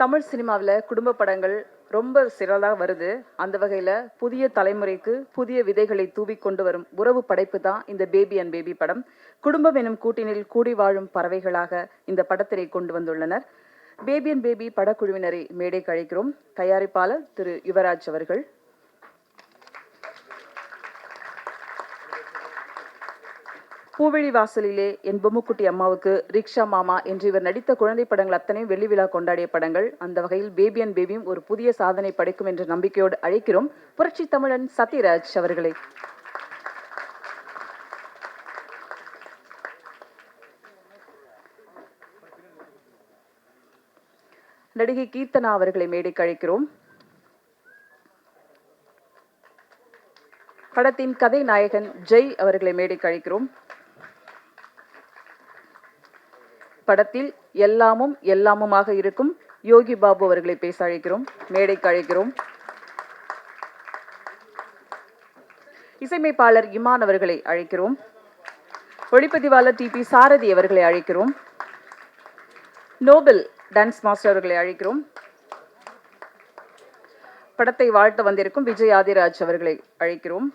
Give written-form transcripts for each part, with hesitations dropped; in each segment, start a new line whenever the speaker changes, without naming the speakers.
தமிழ் சினிமாவில் குடும்ப படங்கள் ரொம்ப சிறலாக வருது. அந்த வகையில் புதிய தலைமுறைக்கு புதிய விதைகளை தூவி கொண்டு வரும் உறவு படைப்பு தான் இந்த பேபி அண்ட் பேபி படம். குடும்பம் எனும் கூட்டினில் கூடி வாழும் பறவைகளாக இந்த படத்தினை கொண்டு வந்துள்ளனர். பேபி அண்ட் பேபி படக்குழுவினரை மேடைக்கு அழைக்கிறோம். தயாரிப்பாளர் திரு யுவராஜ் அவர்கள். பூவெளி வாசலிலே என் பொம்முக்குட்டி அம்மாவுக்கு, ரிக்ஷா மாமா என்று இவர் நடித்த குழந்தை படங்கள் அத்தனையும் வெள்ளி விழா கொண்டாடிய படங்கள். அந்த வகையில் பேபி அண்ட் பேபியும் ஒரு புதிய சாதனை படைக்கும் என்ற நம்பிக்கையோடு அழைக்கிறோம் புரட்சி தமிழன் சத்யராஜ் அவர்களை. நடிகை கீர்த்தனா அவர்களை மேடைக்கு அழைக்கிறோம். படத்தின் கதை நாயகன் ஜெய் அவர்களை மேடைக்கு அழைக்கிறோம். படத்தில் எல்லாமும் எல்லாமுமாக இருக்கும் யோகி பாபு அவர்களை பேச அழைக்கிறோம். மேடைக்கு அழைக்கிறோம். இசையமைப்பாளர் இமான் அவர்களை அழைக்கிறோம். ஒளிப்பதிவாளர் டிபி சாரதி அவர்களை அழைக்கிறோம். நோபல் டான்ஸ் மாஸ்டர் அவர்களை அழைக்கிறோம். படத்தை வாழ்த்த வந்திருக்கும் விஜய் ஆதிராஜ் அவர்களை அழைக்கிறோம்.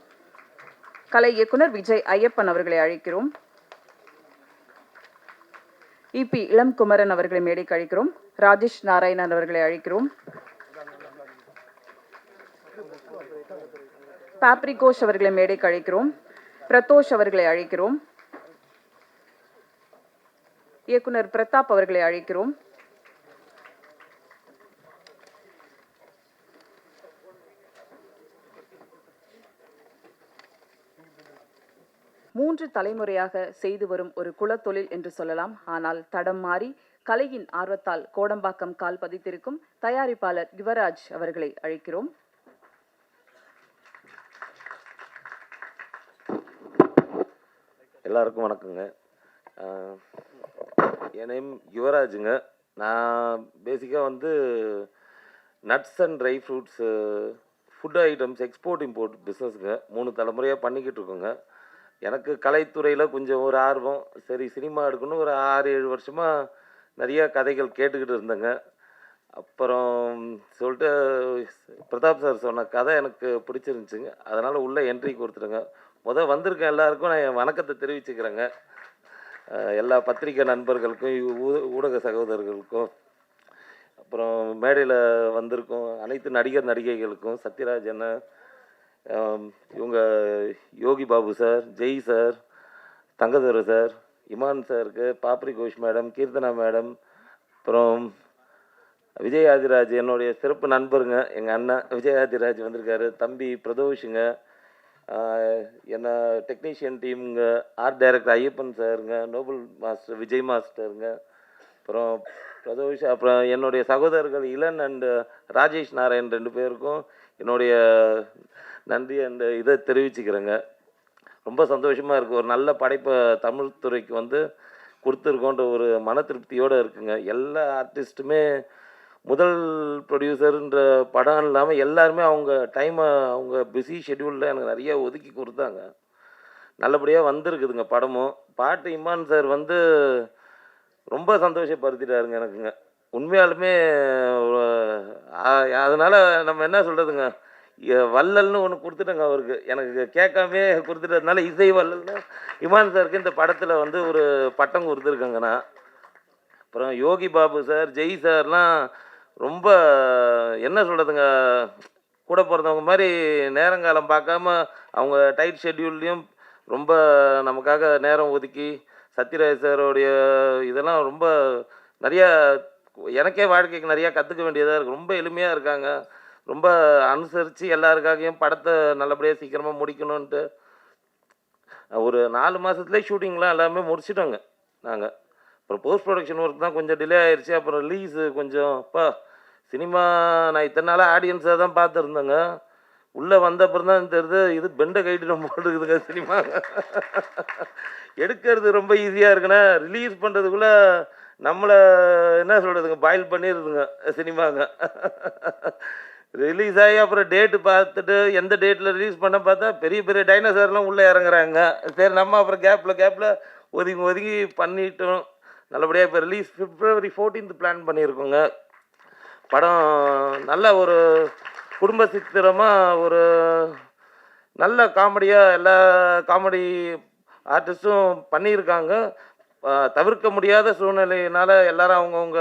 கலை இயக்குனர் விஜய் ஐயப்பன் அவர்களை அழைக்கிறோம். இபி இளம் குமரன் அவர்களை மேடைக்கு அழைக்கிறோம். ராஜேஷ் நாராயணன் அவர்களை அழைக்கிறோம். பாப்ரிகோஷ் அவர்களை மேடைக்கு அழைக்கிறோம். பிரதோஷ் அவர்களை அழைக்கிறோம். இயக்குனர் பிரதாப் அவர்களை அழைக்கிறோம். மூன்று தலைமுறையாக செய்து வரும் ஒரு குலத்தொழில் என்று சொல்லலாம். ஆனால் தடம் மாறி கலையின் ஆர்வத்தால் கோடம்பாக்கம் கால் பதித்திருக்கும் தயாரிப்பாளர் யுவராஜ் அவர்களை அழைக்கிறோம்.
எல்லாருக்கும் வணக்கங்க. என் நேம் யுவராஜுங்க. நான் பேசிக்காக nuts and dry fruits food items export import பிஸ்னஸுங்க 3 தலைமுறையாக பண்ணிக்கிட்டு இருக்கோங்க. எனக்கு கலைத்துறையில் கொஞ்சம் ஒரு ஆர்வம். சரி, சினிமா எடுக்கணும். ஒரு 6-7 வருஷமாக நிறையா கதைகள் கேட்டுக்கிட்டு இருந்தேங்க. அப்புறம் சொல்லிட்டு பிரதாப் சார் சொன்ன கதை எனக்கு பிடிச்சிருந்துச்சுங்க. அதனால் உள்ளே என்ட்ரி கொடுத்துருங்க. வந்திருக்கேன் எல்லாருக்கும் நான் என் வணக்கத்தை தெரிவிச்சுக்கிறேங்க. எல்லா பத்திரிகை நண்பர்களுக்கும் ஊடக சகோதரர்களுக்கும், அப்புறம் மேடையில் வந்திருக்கும் அனைத்து நடிகர் நடிகைகளுக்கும், சத்யராஜ் அண்ணன், இவங்க Yogi Babu sir, Jai sir, Thangadurai sir, Imman சாருக்கு, பாப்ரி கோஷ் மேடம், கீர்த்தனா மேடம், அப்புறம் விஜய் ஆதிராஜ் என்னுடைய சிறப்பு நண்பருங்க. எங்கள் அண்ணன் விஜய் ஆதிராஜ் வந்திருக்காரு. தம்பி பிரதோஷுங்க, என்ன டெக்னீஷியன் டீமுங்க, ஆர்ட் டைரக்டர் ஐயப்பன் சாருங்க, நோபல் மாஸ்டர் விஜய் மாஸ்டருங்க, அப்புறம் பிரதோஷ், அப்புறம் என்னுடைய சகோதரர்கள் இளன் அண்டு ராஜேஷ் நாராயண் 2 பேருக்கும் என்னுடைய நன்றி அந்த இதை தெரிவிச்சுக்கிறேங்க. ரொம்ப சந்தோஷமாக இருக்குது. ஒரு நல்ல படைப்பை தமிழ் துறைக்கு வந்து கொடுத்துருக்கோன்ற ஒரு மன திருப்தியோடு இருக்குங்க. எல்லா ஆர்டிஸ்ட்டுமே முதல் ப்ரொடியூசருன்ற படம் இல்லாமல் எல்லாருமே அவங்க டைமை அவங்க பிஸி ஷெட்யூலில் எனக்கு நிறைய ஒதுக்கி கொடுத்தாங்க. நல்லபடியாக வந்திருக்குதுங்க படமும். பாட்டு இமான் சார் வந்து ரொம்ப சந்தோஷப்படுத்திட்டாருங்க எனக்குங்க. உண்மையாலுமே அதனால் நம்ம என்ன சொல்கிறதுங்க, வள்ளல்னு ஒன்று கொடுத்துட்டேங்க அவருக்கு. எனக்கு கேட்காமே கொடுத்துட்டதுனால இசை வள்ளல்னு இமான் சாருக்கு இந்த படத்தில் வந்து ஒரு பட்டம் கொடுத்துருக்கேங்க நான். அப்புறம் யோகி பாபு சார், ஜெய் சார்லாம் ரொம்ப என்ன சொல்கிறதுங்க, கூட பிறந்தவங்க மாதிரி நேரங்காலம் பார்க்காம அவங்க டைட் ஷெட்யூல்லையும் ரொம்ப நமக்காக நேரம் ஒதுக்கி, சத்யராஜ் சாரோடைய இதெல்லாம் ரொம்ப நிறையா எனக்கே வாழ்க்கைக்கு நிறையா கற்றுக்க வேண்டியதாக இருக்குது. ரொம்ப எளிமையாக இருக்காங்க. ரொம்ப அனுசரித்து எல்லாருக்காகவும் படத்தை நல்லபடியாக சீக்கிரமாக முடிக்கணுன்ட்டு ஒரு 4 மாதத்துலேயே ஷூட்டிங்லாம் எல்லாமே முடிச்சிட்டோங்க நாங்கள். அப்புறம் போஸ்ட் ப்ரொடக்ஷன் ஒர்க் தான் கொஞ்சம் டிலே ஆயிடுச்சு. அப்புறம் ரிலீஸு கொஞ்சம் சினிமா நான் இத்தனை நாளாக ஆடியன்ஸாக தான் பார்த்துருந்தேங்க. உள்ளே வந்த அப்புறம் தான் தெரியுது, இது பெண்டை கைட்டு ரொம்ப இருக்குதுங்க சினிமா. எடுக்கிறது ரொம்ப ஈஸியாக இருக்குண்ணா, ரிலீஸ் பண்ணுறதுக்குள்ளே நம்மளை என்ன சொல்கிறதுங்க பாயில் பண்ணிடுதுங்க சினிமாங்க. ரிலீஸ் ஆகி அப்புறம் டேட்டு பார்த்துட்டு எந்த டேட்டில் ரிலீஸ் பண்ண பார்த்தா பெரிய பெரிய டைனோசர்லாம் உள்ளே இறங்குறாங்க. சரி நம்ம அப்புறம் கேப்பில் ஒதுங்கி பண்ணிட்டோம். நல்லபடியாக இப்போ ரிலீஸ் February 14th பிளான் பண்ணியிருக்கோங்க. படம் நல்ல ஒரு குடும்ப சித்திரமாக ஒரு நல்ல காமெடியாக எல்லா காமெடி ஆர்டிஸ்ட்டும் பண்ணியிருக்காங்க. தவிர்க்க முடியாத சூழ்நிலையினால் எல்லோரும் அவங்கவுங்க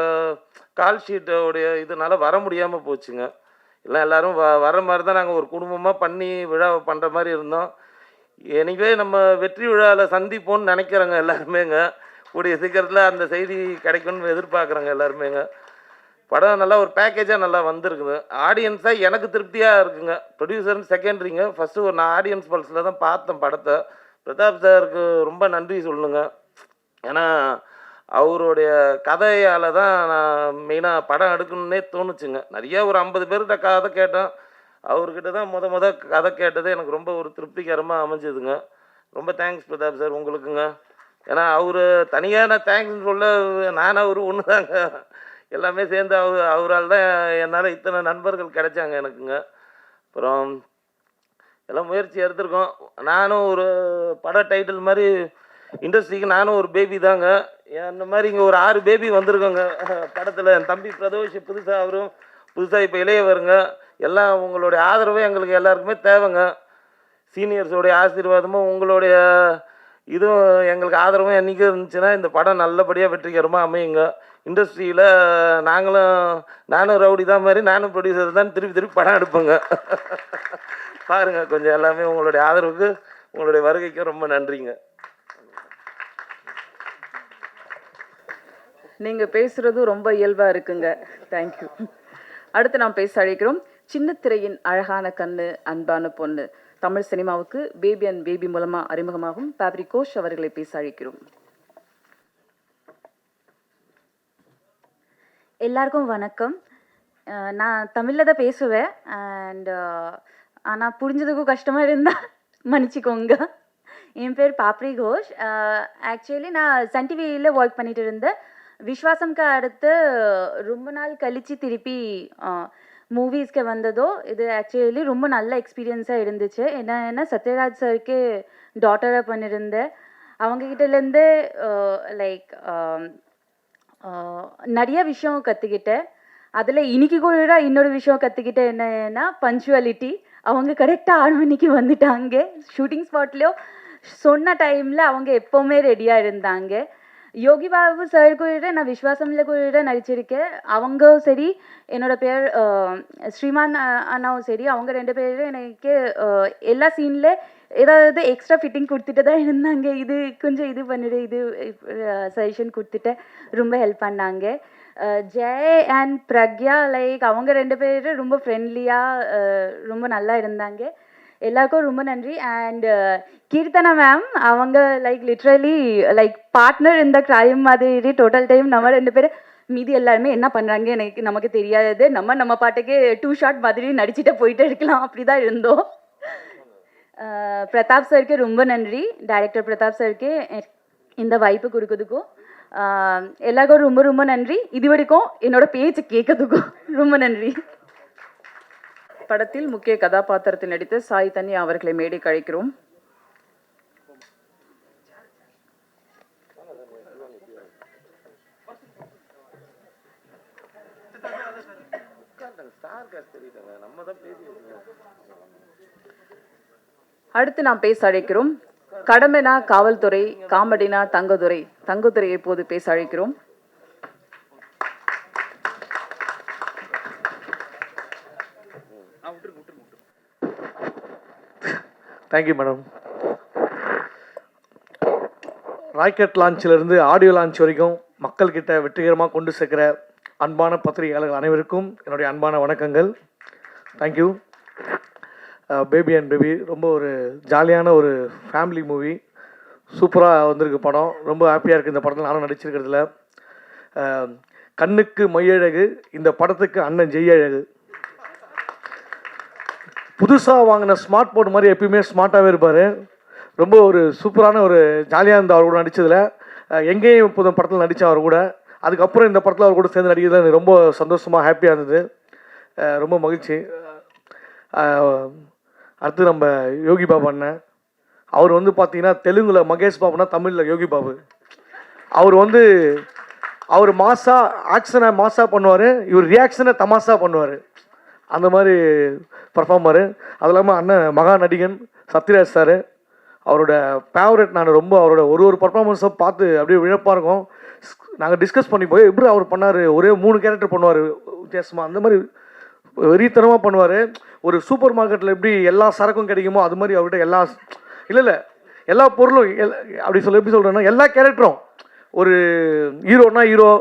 கால் ஷீட்டோடைய இதனால் வர முடியாமல் போச்சுங்க. எல்லோரும் வர மாதிரி தான் நாங்கள் ஒரு குடும்பமாக பண்ணி விழாவை பண்ணுற மாதிரி இருந்தோம். எனிவே நம்ம வெற்றி விழாவில் சந்திப்போம்னு நினைக்கிறோங்க எல்லாருமேங்க. கூடிய சீக்கிரத்தில் அந்த செய்தி கிடைக்கும்னு எதிர்பார்க்குறோங்க எல்லாருமேங்க. படம் நல்லா ஒரு பேக்கேஜாக நல்லா வந்திருக்குது. ஆடியன்ஸாக எனக்கு திருப்தியாக இருக்குங்க. ப்ரொடியூசர்னு செகண்டரிங்க. ஃபஸ்ட்டு நான் ஆடியன்ஸ் பல்ஸில் தான் பார்த்தேன் படத்தை. பிரதாப் சாருக்கு ரொம்ப நன்றி சொல்லணுங்க. ஏன்னா அவருடைய கதையால் தான் நான் மெயினாக படம் எடுக்கணுன்னே தோணுச்சுங்க. நிறையா ஒரு 50 பேர்கிட்ட கதை கேட்டோம். அவர்கிட்ட தான் முத கதை கேட்டது எனக்கு ரொம்ப ஒரு திருப்திகரமாக அமைஞ்சதுங்க. ரொம்ப தேங்க்ஸ் பிரதாப் சார் உங்களுக்குங்க. ஏன்னா அவர் தனியாக நான் தேங்க்ஸ்ன்னு சொல்ல நான் அவர் ஒன்று தாங்க. எல்லாமே சேர்ந்து அவரால் தான் என்னால் இத்தனை நண்பர்கள் கிடைச்சாங்க எனக்குங்க. அப்புறம் எல்லாம் முயற்சி எடுத்திருக்கோம். நானும் ஒரு பட டைட்டில் மாதிரி இண்டஸ்ட்ரிக்கு நானும் ஒரு பேபி தாங்க. அந்த மாதிரி இங்கே ஒரு 6 பேபி வந்திருக்கோங்க படத்தில். என் தம்பி பிரதோஷ் புதுசாக, அவரும் புதுசாக இப்போ இளையவருங்க. எல்லாம் உங்களுடைய ஆதரவு எங்களுக்கு எல்லாருக்குமே தேவைங்க. சீனியர்ஸோடைய ஆசீர்வாதமும் உங்களுடைய இதுவும் எங்களுக்கு ஆதரவும் என்றைக்கும் இருந்துச்சுன்னா இந்த படம் நல்லபடியாக வெற்றிகரமாக அமையுங்க. இண்டஸ்ட்ரியில் நானும் ரவுடி தான் மாதிரி நானும் ப்ரொடியூசர் தான் திருப்பி படம் எடுப்பேங்க. பாருங்கள் கொஞ்சம் எல்லாமே உங்களுடைய ஆதரவுக்கு உங்களுடைய வருகைக்கும் ரொம்ப நன்றிங்க.
நீங்கள் பேசுகிறது ரொம்ப இயல்பாக இருக்குங்க. தேங்க்யூ. அடுத்து நாம் பேச அழைக்கிறோம் சின்ன திரையின் அழகான கண்ணு அன்பான பொண்ணு. தமிழ் சினிமாவுக்கு பேபி அண்ட் பேபி மூலமாக அறிமுகமாகும் பாப்ரி கோஷ் அவர்களை பேச அழைக்கிறோம்.
எல்லாருக்கும் வணக்கம். நான் தமிழில் தான் பேசுவேன். ஆனால் புரிஞ்சதுக்கும் கஷ்டமாக இருந்தால் மன்னிச்சிக்கோங்க. என் பேர் பாப்ரி கோஷ். ஆக்சுவலி நான் சன் டிவியில் ஒர்க் பண்ணிட்டு இருந்தேன். விஸ்வாசம்க்கு அடுத்து ரொம்ப நாள் கழித்து திருப்பி மூவிஸ்க்கு வந்ததோ இது ஆக்சுவலி ரொம்ப நல்ல எக்ஸ்பீரியன்ஸாக இருந்துச்சு. என்னன்னா சத்யராஜ் சாருக்கு டாட்டராக பண்ணியிருந்தேன். அவங்கக்கிட்டேருந்து லைக் நிறைய விஷயம் கற்றுக்கிட்டேன். அதில் இன்னைக்கு கூட இன்னொரு விஷயம் கற்றுக்கிட்டேன். என்னன்னா பஞ்சுவாலிட்டி. அவங்க கரெக்டாக 6 மணிக்கு வந்துட்டாங்க. ஷூட்டிங் ஸ்பாட்லேயோ சொன்ன டைமில் அவங்க எப்போவுமே ரெடியாக இருந்தாங்க. யோகி பாபு சார் கூட நான் விஸ்வாசமில் கூட நடிச்சிருக்கேன். அவங்களும் சரி, என்னோட பேர் ஸ்ரீமான் அண்ணாவும் சரி, அவங்க 2 பேரும் எனக்கு எல்லா சீனில் ஏதாவது எக்ஸ்ட்ரா ஃபிட்டிங் கொடுத்துட்டு தான் இருந்தாங்க. இது கொஞ்சம் இது பண்ணிடு, இது சஜஷன் கொடுத்துட்டு ரொம்ப ஹெல்ப் பண்ணாங்க. ஜெய் அண்ட் பிரக்யா லைக் அவங்க 2 பேரும் ரொம்ப ஃப்ரெண்ட்லியாக ரொம்ப நல்லா இருந்தாங்க. எல்லாருக்கும் ரொம்ப நன்றி. அண்ட் கீர்த்தனா மேம் அவங்க லைக் லிட்ரலி லைக் பார்ட்னர் இந்த க்ரைம் மாதிரி டோட்டல் டைம் நம்ம 2 பேரும் மீதி எல்லாருமே என்ன பண்ணுறாங்க நமக்கு தெரியாது. நம்ம பாட்டுக்கு 2 ஷாட் மாதிரி நடிச்சுட்டு போயிட்டு இருக்கலாம், அப்படி தான் இருந்தோம். பிரதாப் சருக்கு ரொம்ப நன்றி, டைரக்டர் பிரதாப் சருக்கு இந்த வாய்ப்பு கொடுக்கறதுக்கும். எல்லாருக்கும் ரொம்ப ரொம்ப நன்றி. இது வரைக்கும் என்னோட பேச்சு கேட்கறதுக்கும் ரொம்ப நன்றி.
படத்தில் முக்கிய கதாபாத்திரத்தில் நடித்த சாய் தன்யா அவர்களை மேடைக்கு அழைக்கிறோம். அடுத்து நாம் பேச அழைக்கிறோம். கடமைனா காவல்துறை, காமெடினா தங்கதுரை. தங்கதுரையை இப்போது பேச அழைக்கிறோம்.
Thank you madam. ராக்கெட் லான்ச்சிலிருந்து ஆடியோ லான்ச் வரைக்கும் மக்கள்கிட்ட வெற்றிகரமாக கொண்டு சேர்க்கிற அன்பான பத்திரிகையாளர்கள் அனைவருக்கும் என்னுடைய அன்பான வணக்கங்கள். தேங்க்யூ. பேபி அண்ட் பேபி ரொம்ப ஒரு ஜாலியான ஒரு ஃபேமிலி மூவி. சூப்பராக வந்திருக்கு படம். ரொம்ப ஹாப்பியாக இருக்குது இந்த படத்தில் நானும் நடிச்சிருக்கிறதுல. கண்ணுக்கு மையழகு, இந்த படத்துக்கு அண்ணன் ஜெய்யழகு. புதுசாக வாங்கின ஸ்மார்ட் போர்ட் மாதிரி எப்பயுமே ஸ்மார்ட்டாகவே இருப்பார். ரொம்ப ஒரு சூப்பரான ஒரு ஜாலியாக இருந்த அவர் கூட நடித்ததில். எங்கேயும் இப்போது படத்தில் நடித்த அவர் கூட, அதுக்கப்புறம் இந்த படத்தில் அவர் கூட சேர்ந்து நடிக்கிறதுல எனக்கு ரொம்ப சந்தோஷமாக ஹாப்பியாக இருந்தது. ரொம்ப மகிழ்ச்சி. அடுத்து நம்ம யோகி பாபு அண்ணன். அவர் வந்து பார்த்தீங்கன்னா தெலுங்கில் மகேஷ் பாபுனா தமிழில் யோகி பாபு. அவர் மாசா ஆக்ஷனை மாசா பண்ணுவார், இவர் ரியாக்ஷனை தமாஷா பண்ணுவார். அந்த மாதிரி பர்ஃபார்மரு. அது இல்லாமல் அண்ணன் மகா நடிகன் சத்யராஜ் சார், அவரோட ஃபேவரட். நான் ரொம்ப அவரோட ஒரு பர்ஃபார்மன்ஸை பார்த்து அப்படியே விழப்பாக இருக்கும். நாங்கள் டிஸ்கஸ் பண்ணி போய் எப்படி அவர் பண்ணார், ஒரே 3 கேரக்டர் பண்ணுவார் வித்தியாசமாக. அந்த மாதிரி வெறித்தனமாக பண்ணுவார். ஒரு சூப்பர் மார்க்கெட்டில் எப்படி எல்லா சரக்கும் கிடைக்குமோ அது மாதிரி அவர்கிட்ட எல்லா பொருளும் அப்படி எப்படி சொல்கிறேன்னா எல்லா கேரக்டரும், ஒரு ஹீரோனா ஹீரோ,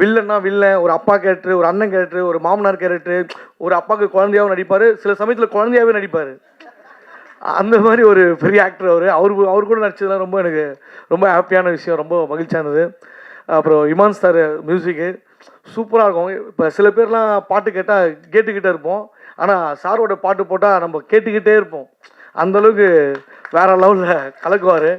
வில்லன்னா வில்லன், ஒரு அப்பா கேரக்டர், ஒரு அண்ணன் கேரக்டர், ஒரு மாமனார் கேரக்டர், ஒரு அப்பாவுக்கு குழந்தையாகவும் நடிப்பார், சில சமயத்தில் குழந்தையாகவே நடிப்பார். அந்த மாதிரி ஒரு பெரிய ஆக்டர் அவர் கூட நடிச்சதுலாம் எனக்கு ரொம்ப ஹாப்பியான விஷயம், ரொம்ப மகிழ்ச்சியானது. அப்புறம் இமான் சார் மியூசிக்கு சூப்பராக இருக்கும். இப்போ சில பேர்லாம் பாட்டு கேட்டால் கேட்டுக்கிட்டே இருப்போம், ஆனால் சாரோட பாட்டு போட்டால் நம்ம கேட்டுக்கிட்டே இருப்போம். அந்தளவுக்கு வேறு லெவலில் கலக்குவார்.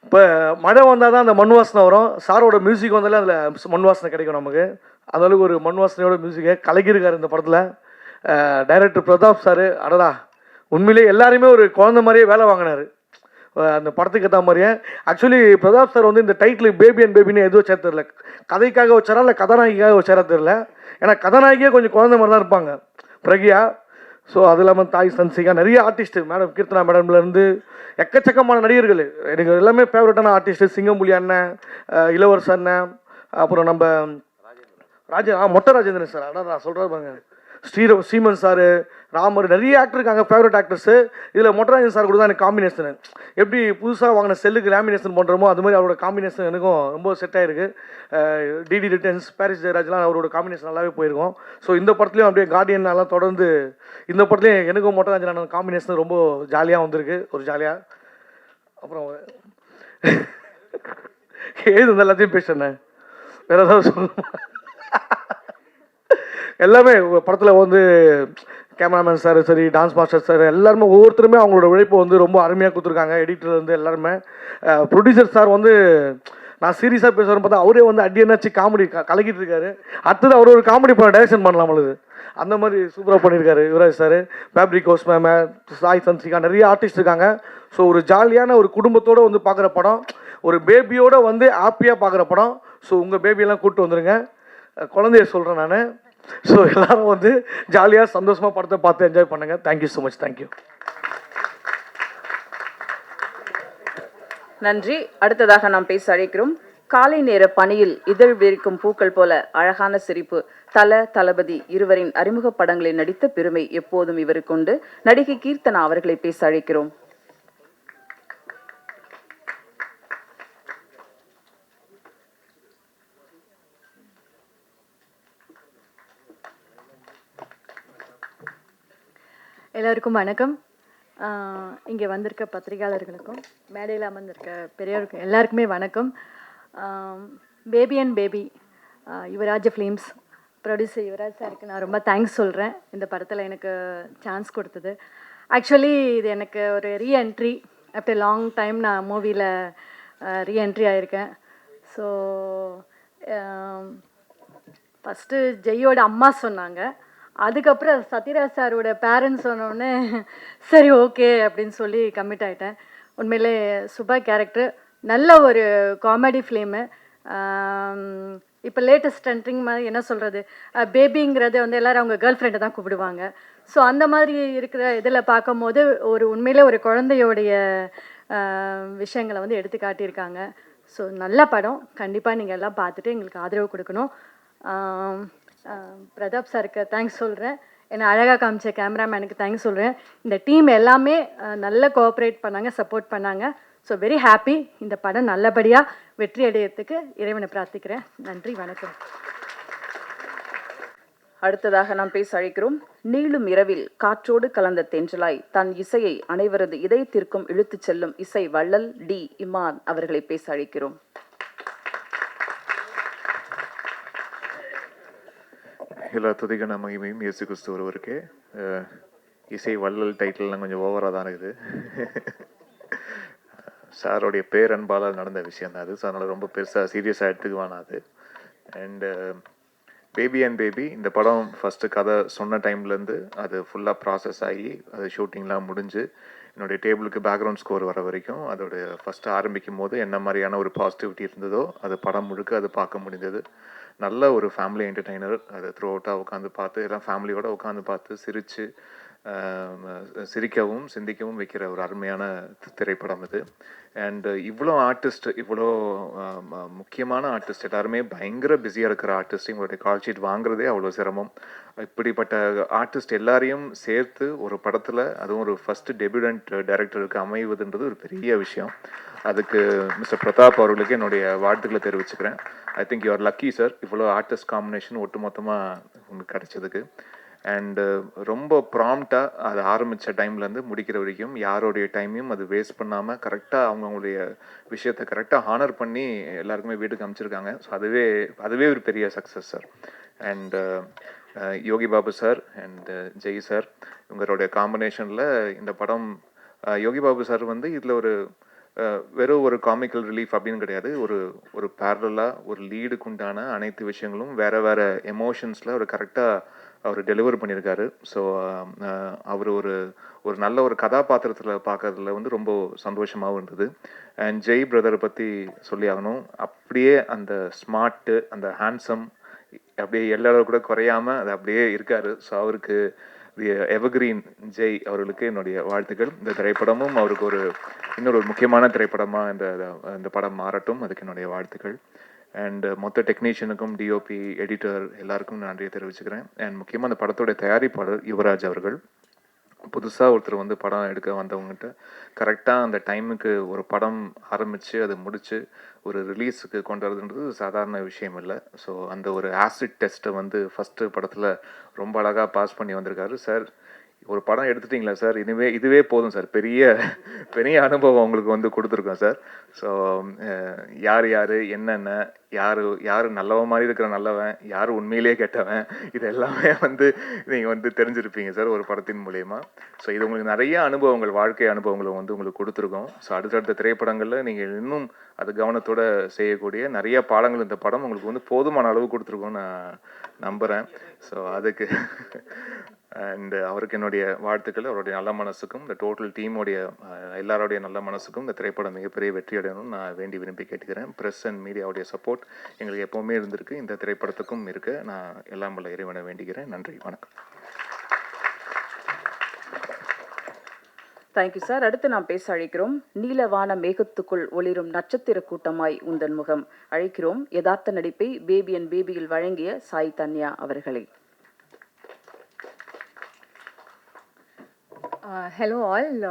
இப்போ மழை வந்தால் தான் அந்த மண் வாசனை வரும். சாரோட மியூசிக் வந்தாலே அதில் மண் வாசனை கிடைக்கும் நமக்கு. அந்தளவுக்கு ஒரு மண் வாசனையோட மியூசிக்கை கலக்கியிருக்காரு இந்த படத்தில். டைரக்டர் பிரதாப் சார், அடடா உண்மையிலே எல்லாருமே ஒரு குழந்த மாதிரியே வேலை வாங்கினார் அந்த படத்துக்கு ஏற்ற மாதிரியே. ஆக்சுவலி பிரதாப் சார் வந்து இந்த டைட்டில் பேபி அண்ட் பேபின்னு எதுவும் வச்சா தெரில, கதைக்காக வச்சாரா இல்லை கதாநாயகிக்காக வச்சாரா தெரில. ஏன்னா கதாநாயகியே கொஞ்சம் குழந்தை மாதிரி தான் இருப்பாங்க, பிரக்யா. ஸோ அது இல்லாமல் தாய் சன்சிகா, நிறைய ஆர்டிஸ்ட்டு, மேடம் கீர்த்தனா மேடம்லேருந்து எக்கச்சக்கமான நடிகர்கள். எனக்கு எல்லாமே ஃபேவரட்டான ஆர்டிஸ்ட்டு. சிங்கம்புலி அண்ணன், இளவரச அண்ணன், அப்புறம் நம்ம மொட்டை ராஜேந்திரன் சார், அதான் நான் சொல்கிறேன் பாருங்க, ஸ்ரீமன் சார், ராமர், நிறைய ஆக்டர் இருக்காங்க ஃபேவரட் ஆக்டர்ஸு. இதில் மொட்டராஜன் சார் கூட தான் எனக்கு காம்பினேஷன். எப்படி புதுசாக வாங்கின செல்லுக்கு லேமினேஷன் பண்ணுறோமோ அது மாதிரி அவரோட காம்பினேஷன் எனக்கும் ரொம்ப செட் ஆகிருக்கு. டிடி ரிட்டர்ன்ஸ், பாரிஸ் ஜெயராஜ்லாம் அவரோட காம்பினேஷன் நல்லாவே போயிருக்கும். ஸோ இந்த படத்துலையும் அப்படியே கார்டியன் எல்லாம் தொடர்ந்து இந்த படத்துலையும் எனக்கும் மொட்டராஜன் காம்பினேஷன் ரொம்ப ஜாலியாக வந்திருக்கு, ஒரு ஜாலியாக. அப்புறம் ஏது எல்லாத்தையும் பேசுனேன், வேறு ஏதாவது சொல்லணும். எல்லாமே படத்தில் வந்து கேமராமேன் சார் சரி, டான்ஸ் மாஸ்டர் சார், எல்லாருமே ஒவ்வொருத்தருமே அவங்களோட உழைப்பை வந்து ரொம்ப அருமையாக கொடுத்துருக்காங்க. எடிட்டர் வந்து எல்லாருமே. ப்ரொடியூசர் சார் வந்து நான் சீரியஸாக பேசுகிறேன்னு பார்த்தா அவரே வந்து அடியனாச்சு காமெடி கலக்கிட்டு இருக்காரு. அடுத்தது அவர் ஒரு காமெடி படம் டைரக்ஷன் பண்ணலாம் அது, அந்த மாதிரி சூப்பராக பண்ணியிருக்காரு யுவராஜ் சார். ஃபேப்ரிக் கோஸ் மேம், சாய் சன்சிகா, நிறைய ஆர்டிஸ்ட் இருக்காங்க. ஸோ ஒரு ஜாலியான ஒரு குடும்பத்தோடு வந்து பார்க்குற படம், ஒரு பேபியோடு வந்து ஹாப்பியாக பார்க்குற படம். ஸோ உங்கள் பேபியெல்லாம் கூப்பிட்டு வந்துடுங்க, குழந்தைய சொல்கிறேன் நான். ஸோ எல்லாரும் வந்து ஜாலியாக சந்தோஷமாக படத்தை பார்த்து என்ஜாய் பண்ணுங்க. Thank you so much. தேங்க்யூ.
நன்றி. அடுத்ததாக நாம் பேச அழைக்கிறோம். காலை நேர பணியில் இதழ் விரிக்கும் பூக்கள் போல அழகான சிரிப்பு, தளபதி இருவரின் அறிமுக படங்களில் நடித்த பெருமை எப்போதும் இவருக்கு உண்டு. நடிகை கீர்த்தனா அவர்களை பேச அழைக்கிறோம்.
எல்லோருக்கும் வணக்கம். இங்கே வந்திருக்க பத்திரிகையாளர்களுக்கும் மேடையில் அமர்ந்திருக்க பெரியவருக்கும் எல்லாருக்குமே வணக்கம். Baby and baby Yuvraj films producer Yuvraj சாருக்கு நான் ரொம்ப தேங்க்ஸ் சொல்கிறேன் இந்த படத்தில் எனக்கு சான்ஸ் கொடுத்தது. ஆக்சுவலி இது எனக்கு ஒரு ரீஎன்ட்ரி. ஆஃப்டர் லாங் டைம் நான் மூவியில் ரீஎன்ட்ரி ஆகியிருக்கேன். ஸோ ஃபஸ்ட்டு ஜெய்யோட அம்மா சொன்னாங்க, அதுக்கப்புறம் சத்யராஜ் சாரோட பேரண்ட்ஸ் சொன்னோடனே சரி ஓகே அப்படின்னு சொல்லி கமிட் ஆகிட்டேன். உண்மையிலே சூப்பர் கேரக்டர், நல்ல ஒரு காமெடி ஃபிலிமு. இப்போ லேட்டஸ்ட் ட்ரெண்டிங் மாதிரி என்ன சொல்கிறது, பேபிங்கிறது வந்து எல்லோரும் அவங்க கேர்ள் ஃப்ரெண்டை தான் கூப்பிடுவாங்க. ஸோ அந்த மாதிரி இருக்கிற இதில் பார்க்கும்போது ஒரு உண்மையிலே ஒரு குழந்தையோடைய விஷயங்களை வந்து எடுத்து காட்டியிருக்காங்க. ஸோ நல்ல படம், கண்டிப்பாக நீங்கள் எல்லாம் பார்த்துட்டு எங்களுக்கு ஆதரவு கொடுக்கணும். பிரதாப் சாருக்கு தேங்க்ஸ் சொல்கிறேன், என்னை அழகாக காமிச்ச கேமராமேனுக்கு தேங்க்ஸ் சொல்கிறேன். இந்த டீம் எல்லாமே நல்ல கோஆப்ரேட் பண்ணாங்க, சப்போர்ட் பண்ணாங்க. So very happy. இந்த படம் நல்லபடியாக வெற்றி அடையிறதுக்கு இறைவனை பிரார்த்திக்கிறேன். நன்றி, வணக்கம்.
அடுத்ததாக நாம் பேச அழைக்கிறோம். நீளும் இரவில் காற்றோடு கலந்த தென்றலாய் தன் இசையை அனைவரது இதயத்திற்கும் இழுத்துச் செல்லும் இசை வள்ளல் டி இமான் அவர்களை பேச அழைக்கிறோம்.
எல்லா துதிகன மகிமையும் இயேசு கிறிஸ்து ஒருவருக்கே. இசை வள்ளல் டைட்டில்லாம் கொஞ்சம் ஓவராக தான் இருக்குது. சாரோடைய பேரன்பால் நடந்த விஷயம் தான் அது. ஸோ அதனால் ரொம்ப பெருசாக சீரியஸாக எடுத்துக்குவானா அது. அண்டு பேபி அண்ட் பேபி இந்த படம் ஃபஸ்ட்டு கதை சொன்ன டைம்லேருந்து அது ஃபுல்லாக ப்ராசஸ் ஆகி அது ஷூட்டிங்லாம் முடிஞ்சு என்னுடைய டேபிளுக்கு பேக்ரவுண்ட் ஸ்கோர் வர வரைக்கும் அதோடைய ஃபஸ்ட்டு ஆரம்பிக்கும் போது என்ன மாதிரியான ஒரு பாசிட்டிவிட்டி இருந்ததோ அது படம் முழுக்க அது பார்க்க முடிஞ்சது. நல்ல ஒரு ஃபேமிலி என்டர்டெய்னர். அது த்ரூ அவுட்டாக உட்காந்து பார்த்து எல்லாம் ஃபேமிலியோடு உட்காந்து பார்த்து சிரிக்கவும் சிந்திக்கவும் வைக்கிற ஒரு அருமையான திரைப்படம் இது. அண்டு இவ்வளோ ஆர்டிஸ்ட், இவ்வளோ முக்கியமான ஆர்டிஸ்ட் எல்லாருமே பயங்கர பிஸியாக இருக்கிற ஆர்டிஸ்ட், இவங்களுடைய கால் ஷீட் வாங்குறதே அவ்வளோ சிரமம். இப்படிப்பட்ட ஆர்டிஸ்ட் எல்லாரையும் சேர்த்து ஒரு படத்தில், அதுவும் ஒரு ஃபஸ்ட்டு டெபியூடன்ட் டைரக்டருக்கு அமைவதுன்றது ஒரு பெரிய விஷயம். அதுக்கு மிஸ்டர் பிரதாப் அவர்களுக்கு என்னுடைய வாழ்த்துக்களை தெரிவிச்சுக்கிறேன். I think you are lucky sir, இவ்வளோ ஆர்டிஸ்ட் காம்பினேஷன் ஒட்டு மொத்தமாக உங்களுக்கு கிடைச்சதுக்கு. அண்டு ரொம்ப ப்ராம்ப்டாக அது ஆரம்பித்த டைம்லேருந்து முடிக்கிற வரைக்கும் யாரோடைய டைமையும் அது வேஸ்ட் பண்ணாமல் கரெக்டாக அவங்களுடைய விஷயத்தை கரெக்டாக ஹானர் பண்ணி எல்லாருக்குமே வீட்டுக்கு அமைச்சிருக்காங்க. ஸோ அதுவே ஒரு பெரிய success sir. And Yogi Babu sir and Jai sir இவங்களுடைய காம்பினேஷனில் இந்த படம், யோகி பாபு சார் வந்து இதில் ஒரு வெறும் ஒரு காமிக்கல் ரிலீஃப் அப்படின்னு கிடையாது, ஒரு பேரலாக ஒரு லீடுக்கு உண்டான அனைத்து விஷயங்களும் வேறு எமோஷன்ஸில் ஒரு கரெக்டாக அவர் டெலிவர் பண்ணியிருக்காரு. ஸோ அவர் ஒரு நல்ல ஒரு கதாபாத்திரத்தில் பார்க்கறதுல வந்து ரொம்ப சந்தோஷமாகவும் இருந்தது. அண்ட் ஜெய் பிரதரை பற்றி சொல்லி ஆகணும். அப்படியே அந்த ஸ்மார்ட்டு, அந்த ஹேண்ட்ஸம் அப்படியே எல்லாரும் கூட குறையாமல் அது அப்படியே இருக்கார். ஸோ அவருக்கு எவர்கிரீன் ஜெய் அவர்களுக்கு என்னுடைய வாழ்த்துக்கள். இந்த திரைப்படமும் அவருக்கு இன்னொரு முக்கியமான திரைப்படமாக இந்த படம் மாறட்டும், அதுக்கு என்னுடைய வாழ்த்துக்கள். அண்ட் மொத்த டெக்னீஷியனுக்கும், டிஓபி, எடிட்டர் எல்லாருக்கும் நன்றியை தெரிவிச்சுக்கிறேன். அண்ட் முக்கியமாக அந்த படத்தோடைய தயாரிப்பாளர் யுவராஜ் அவர்கள், புதுசாக ஒருத்தர் வந்து படம் எடுக்க வந்தவங்ககிட்ட கரெக்டாக அந்த டைமுக்கு ஒரு படம் ஆரம்பித்து அது முடித்து ஒரு ரிலீஸுக்கு கொண்டு வரதுன்றது சாதாரண விஷயம் இல்லை. ஸோ அந்த ஒரு ஆசிட் டெஸ்ட்டை வந்து ஃபஸ்ட்டு படத்தில் ரொம்ப அழகாக பாஸ் பண்ணி வந்திருக்காரு சார். ஒரு படம் எடுத்துட்டிங்களா சார், இதுவே போதும் சார், பெரிய அனுபவம் உங்களுக்கு வந்து கொடுத்துருக்கோம் சார். ஸோ யார் என்னென்ன, யார் நல்லவன் மாதிரி இருக்கிற நல்லவன், யார் உண்மையிலேயே கெட்டவன், இது எல்லாமே வந்து நீங்கள் வந்து தெரிஞ்சிருப்பீங்க சார் ஒரு படத்தின் மூலயமா. ஸோ இது உங்களுக்கு நிறைய அனுபவங்கள், வாழ்க்கை அனுபவங்களை வந்து உங்களுக்கு கொடுத்துருக்கோம். ஸோ அடுத்தடுத்த திரைப்படங்களில் நீங்கள் இன்னும் அது கவனத்தோடு செய்யக்கூடிய நிறைய பாடங்கள் இந்த படம் உங்களுக்கு வந்து போதுமான அளவு கொடுத்துருக்கோன்னு நான் நம்புகிறேன். ஸோ அதுக்கு அண்ட் அவருக்கு என்னுடைய வாழ்த்துக்கள். அவருடைய நல்ல மனசுக்கும், இந்த டோட்டல் டீமுடைய எல்லாருடைய நல்ல மனசுக்கும் இந்த திரைப்படம் மிகப்பெரிய வெற்றி அடையணும்னு நான் விரும்பி கேட்டுக்கிறேன். ப்ரெஸ் அண்ட் மீடியாவுடைய சப்போர்ட் எங்களுக்கு எப்போவுமே இருந்திருக்கு, இந்த திரைப்படத்துக்கும் இருக்கு. நான் எல்லாம் வல்ல இறைவனை வேண்டிக்கிறேன். நன்றி, வணக்கம்.
Thank you sir. அடுத்து நாம் பேச அழைக்கிறோம். நீலவான மேகத்துக்குள் ஒளிரும் நட்சத்திர கூட்டமாய் உந்தன் முகம். அழைக்கிறோம் யதார்த்த நடிப்பை பேபி அண்ட் பேபியில் வழங்கிய சாய் தன்யா அவர்களை.
ஹலோ ஆல்,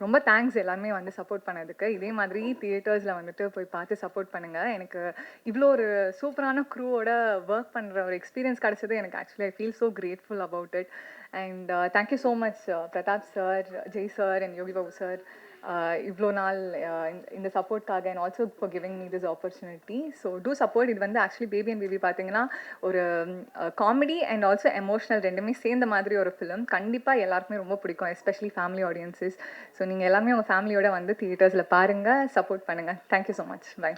ரொம்ப தேங்க்ஸ் எல்லாருமே வந்து சப்போர்ட் பண்ணதுக்கு. இதே மாதிரி தியேட்டர்ஸில் வந்துட்டு போய் பார்த்து சப்போர்ட் பண்ணுங்கள். எனக்கு இவ்வளோ ஒரு சூப்பரான க்ரூவோட ஒர்க் பண்ணுற ஒரு எக்ஸ்பீரியன்ஸ் கிடச்சது எனக்கு actually I feel so grateful about it. And thank you so much Prathap sir, Jai sir and Yogi Babu sir, இவ்வளோ நாள் இந்த சப்போர்ட்காக and also for giving me this opportunity. So do support. இது வந்து ஆக்சுவலி பேபி அண்ட் பேபி பார்த்தீங்கன்னா ஒரு காமெடி அண்ட் ஆல்சோ எமோஷனல் ரெண்டுமே சேர்ந்த மாதிரி ஒரு ஃபிலிம். கண்டிப்பாக எல்லாருக்குமே ரொம்ப பிடிக்கும், எஸ்பெஷலி ஃபேமிலி ஆடியன்ஸஸ். ஸோ நீங்கள் எல்லாமே உங்கள் ஃபேமிலியோட வந்து தியேட்டர்ஸில் பாருங்கள், சப்போர்ட் பண்ணுங்கள். Thank you so much. Bye.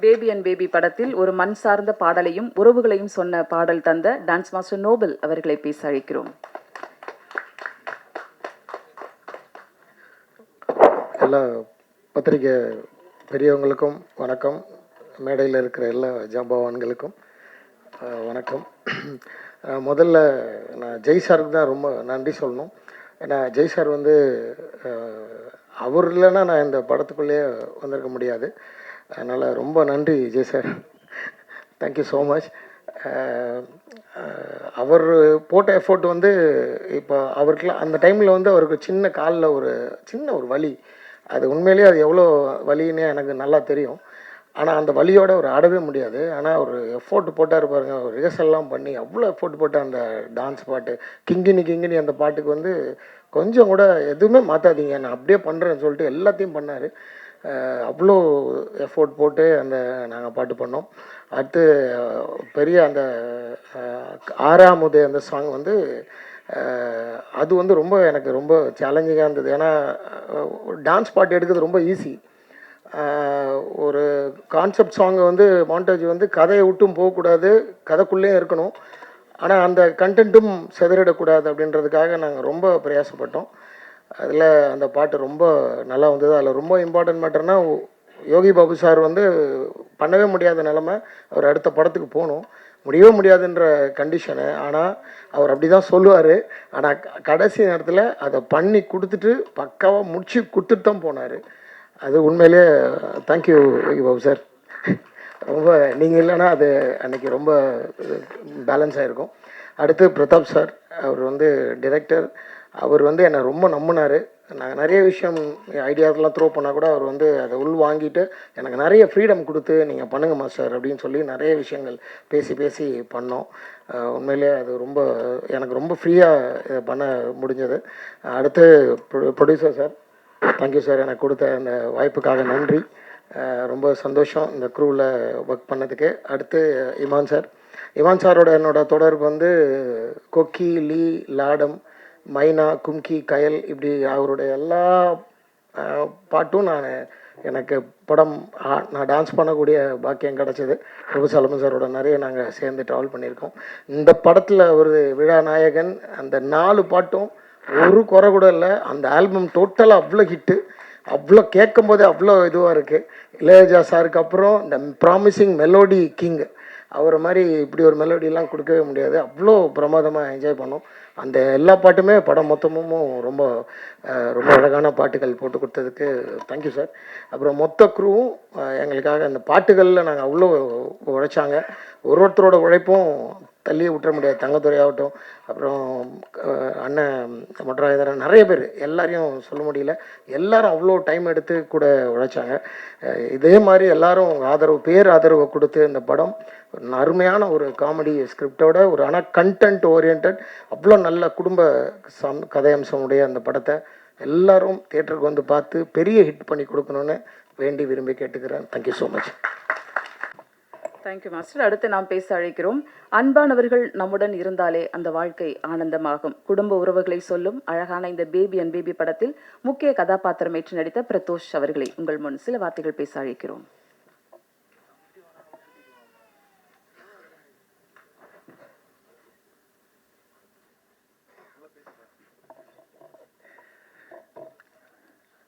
Baby and baby படத்தில் ஒரு மண் சார்ந்த பாடலையும் உறவுகளையும் சொன்ன பாடல் தந்த டான்ஸ் மாஸ்டர் நோபல் அவர்களை பேச அழைக்கிறோம்.
எல்லா பத்திரிகை பெரியவங்களுக்கும் வணக்கம், மேடையில் இருக்கிற எல்லா ஜாம்பவான்களுக்கும் வணக்கம். முதல்ல நான் ஜெய் சாருக்கு தான் ரொம்ப நன்றி சொல்லணும். ஏன்னா ஜெய் சார் வந்து அவர் இல்லைன்னா நான் இந்த படத்துக்குள்ளேயே வந்திருக்க முடியாது. அதனால் ரொம்ப நன்றி Jai sir, thank you so much. அவர் போட்ட எஃபோர்ட் வந்து இப்போ அவருக்குலாம் அந்த டைமில் வந்து அவருக்கு காலில் ஒரு சின்ன வலி, அது உண்மையிலேயே அது எவ்வளோ வலின்னு எனக்கு நல்லா தெரியும். ஆனால் அந்த வலியோடு அவர் ஆடவே முடியாது. ஆனால் அவர் எஃபோர்ட் போட்டார் பாருங்க, அவர் ரிஹர்சல்லாம் பண்ணி அவ்வளோ எஃபோர்ட் போட்டு அந்த டான்ஸ் பாட்டு கிங்கினி கிங்கினி அந்த பாட்டுக்கு வந்து கொஞ்சம் கூட எதுவுமே மாற்றாதீங்க, நான் அப்படியே பண்ணுறேன்னு சொல்லிட்டு எல்லாத்தையும் பண்ணார். அவ்வளோ எஃபோர்ட் போட்டு அந்த நாங்கள் பாட்டு பண்ணோம். அடுத்து பெரிய அந்த ஆறாமுது அந்த சாங் வந்து அது வந்து ரொம்ப எனக்கு ரொம்ப சேலஞ்சிங்காக இருந்தது. ஏன்னா டான்ஸ் பாட்டு எடுக்கிறது ரொம்ப ஈஸி. ஒரு கான்செப்ட் சாங்கை வந்து மாண்டேஜ் வந்து கதையை விட்டும் போகக்கூடாது, கதைக்குள்ளேயும் இருக்கணும், ஆனால் அந்த கண்டென்ட்டும் செதறிடக்கூடாது அப்படின்றதுக்காக நாங்கள் ரொம்ப பிரயாசப்பட்டோம். அதில் அந்த பாட்டு ரொம்ப நல்லா வந்தது. அதில் ரொம்ப இம்பார்ட்டன்ட் மேட்டர்னால் யோகி பாபு சார் வந்து பண்ணவே முடியாத நிலமை, அவர் அடுத்த படத்துக்கு போகணும், முடியவே முடியாதுன்ற கண்டிஷனு. ஆனால் அவர் அப்படி தான் சொல்லுவார். ஆனால் கடைசி நேரத்தில் அதை பண்ணி கொடுத்துட்டு பக்காவாக முடிச்சு கொடுத்துட்டு தான் போனார். அது உண்மையிலே தேங்க்யூ யோகி பாபு சார். ரொம்ப நீங்கள் இல்லைன்னா அது அன்றைக்கி ரொம்ப பேலன்ஸ் ஆகிருக்கும். அடுத்து பிரதாப் சார், அவர் வந்து டிரெக்டர். அவர் வந்து என்னை ரொம்ப நம்பினார். நாங்கள் நிறைய விஷயம் ஐடியாஸ்லாம் த்ரோ பண்ணால் கூட அவர் வந்து அதை உள் வாங்கிட்டு எனக்கு நிறைய ஃப்ரீடம் கொடுத்து நீங்கள் பண்ணுங்க மாஸ்டர் அப்படின்னு சொல்லி நிறைய விஷயங்கள் பேசி பண்ணோம். உண்மையிலே அது ரொம்ப எனக்கு ரொம்ப ஃப்ரீயாக பண்ண முடிஞ்சது. அடுத்து ப்ரொடியூசர் சார், தேங்க்யூ சார், எனக்கு கொடுத்த அந்த வாய்ப்புக்காக நன்றி. ரொம்ப சந்தோஷம் இந்த க்ரூவில் ஒர்க் பண்ணதுக்கு. அடுத்து இமான் சாரோட என்னோட தொடர்பு வந்து கொக்கி, லீ, லாடம், மைனா, கும்கி, கயல், இப்படி அவருடைய எல்லா பாட்டும் எனக்கு படம் நான் டான்ஸ் பண்ணக்கூடிய பாக்கியம் கிடச்சிது. பிரபுசாலமன் சாரோட நிறைய நாங்கள் சேர்ந்து ட்ராவல் பண்ணியிருக்கோம். இந்த படத்தில் ஒரு விழா நாயகன். அந்த 4 பாட்டும் ஒரு குறை கூட இல்லை. அந்த ஆல்பம் டோட்டலாக அவ்வளோ ஹிட்டு, அவ்வளோ கேட்கும் போதே அவ்வளோ இதுவாக இருக்குது. இளையராஜா சாருக்கு அப்புறம் இந்த ப்ராமிசிங் மெலோடி கிங், அவரை மாதிரி இப்படி ஒரு மெலோடியெலாம் கொடுக்கவே முடியாது. அவ்வளோ பிரமாதமாக என்ஜாய் பண்ணோம். அந்த எல்லா பாட்டுமே படம் மொத்தமும் ரொம்ப ரொம்ப அழகான பாட்டுகள் போட்டு கொடுத்ததுக்கு தேங்க்யூ சார். அப்புறம் மொத்த க்ரூவும் எங்களுக்காக அந்த பாட்டுகளில் நாங்கள் அவ்வளோ உழைச்சாங்க. ஒருத்தரோட உழைப்பும் தள்ளியே விட்டுற முடியாது. தங்கத்துறை ஆகட்டும், அப்புறம் அண்ணன் மொட்டராஜன், நிறைய பேர், எல்லாரையும் சொல்ல முடியல. எல்லாரும் அவ்வளோ டைம் எடுத்து கூட உழைச்சாங்க. இதே மாதிரி எல்லாரும் ஆதரவு கொடுத்து இந்த படம் அருமையான ஒரு காமெடி ஸ்கிரிப்டோட ஒரு ஆனால் கண்டென்ட் ஓரியன்ட் அவ்வளோ நல்ல குடும்ப கதையம்சமுடைய அந்த படத்தை எல்லாரும் தியேட்டருக்கு வந்து பார்த்து பெரிய ஹிட் பண்ணி கொடுக்கணும்னு வேண்டி விரும்பி கேட்டுக்கிறேன். Thank you so much.
Thank you master. அடுத்து நாம் பேச அழைக்கிறோம். அன்பானவர்கள் நம்முடன் இருந்தாலே அந்த வாழ்க்கை ஆனந்தமாகும். குடும்ப உறவுகளை சொல்லும் அழகான இந்த பேபி அண்ட் பேபி படத்தில் முக்கிய கதாபாத்திரம் ஏற்று நடித்த பிரதோஷ் அவர்களை உங்கள் முன் சில வார்த்தைகள் பேச அழைக்கிறோம்.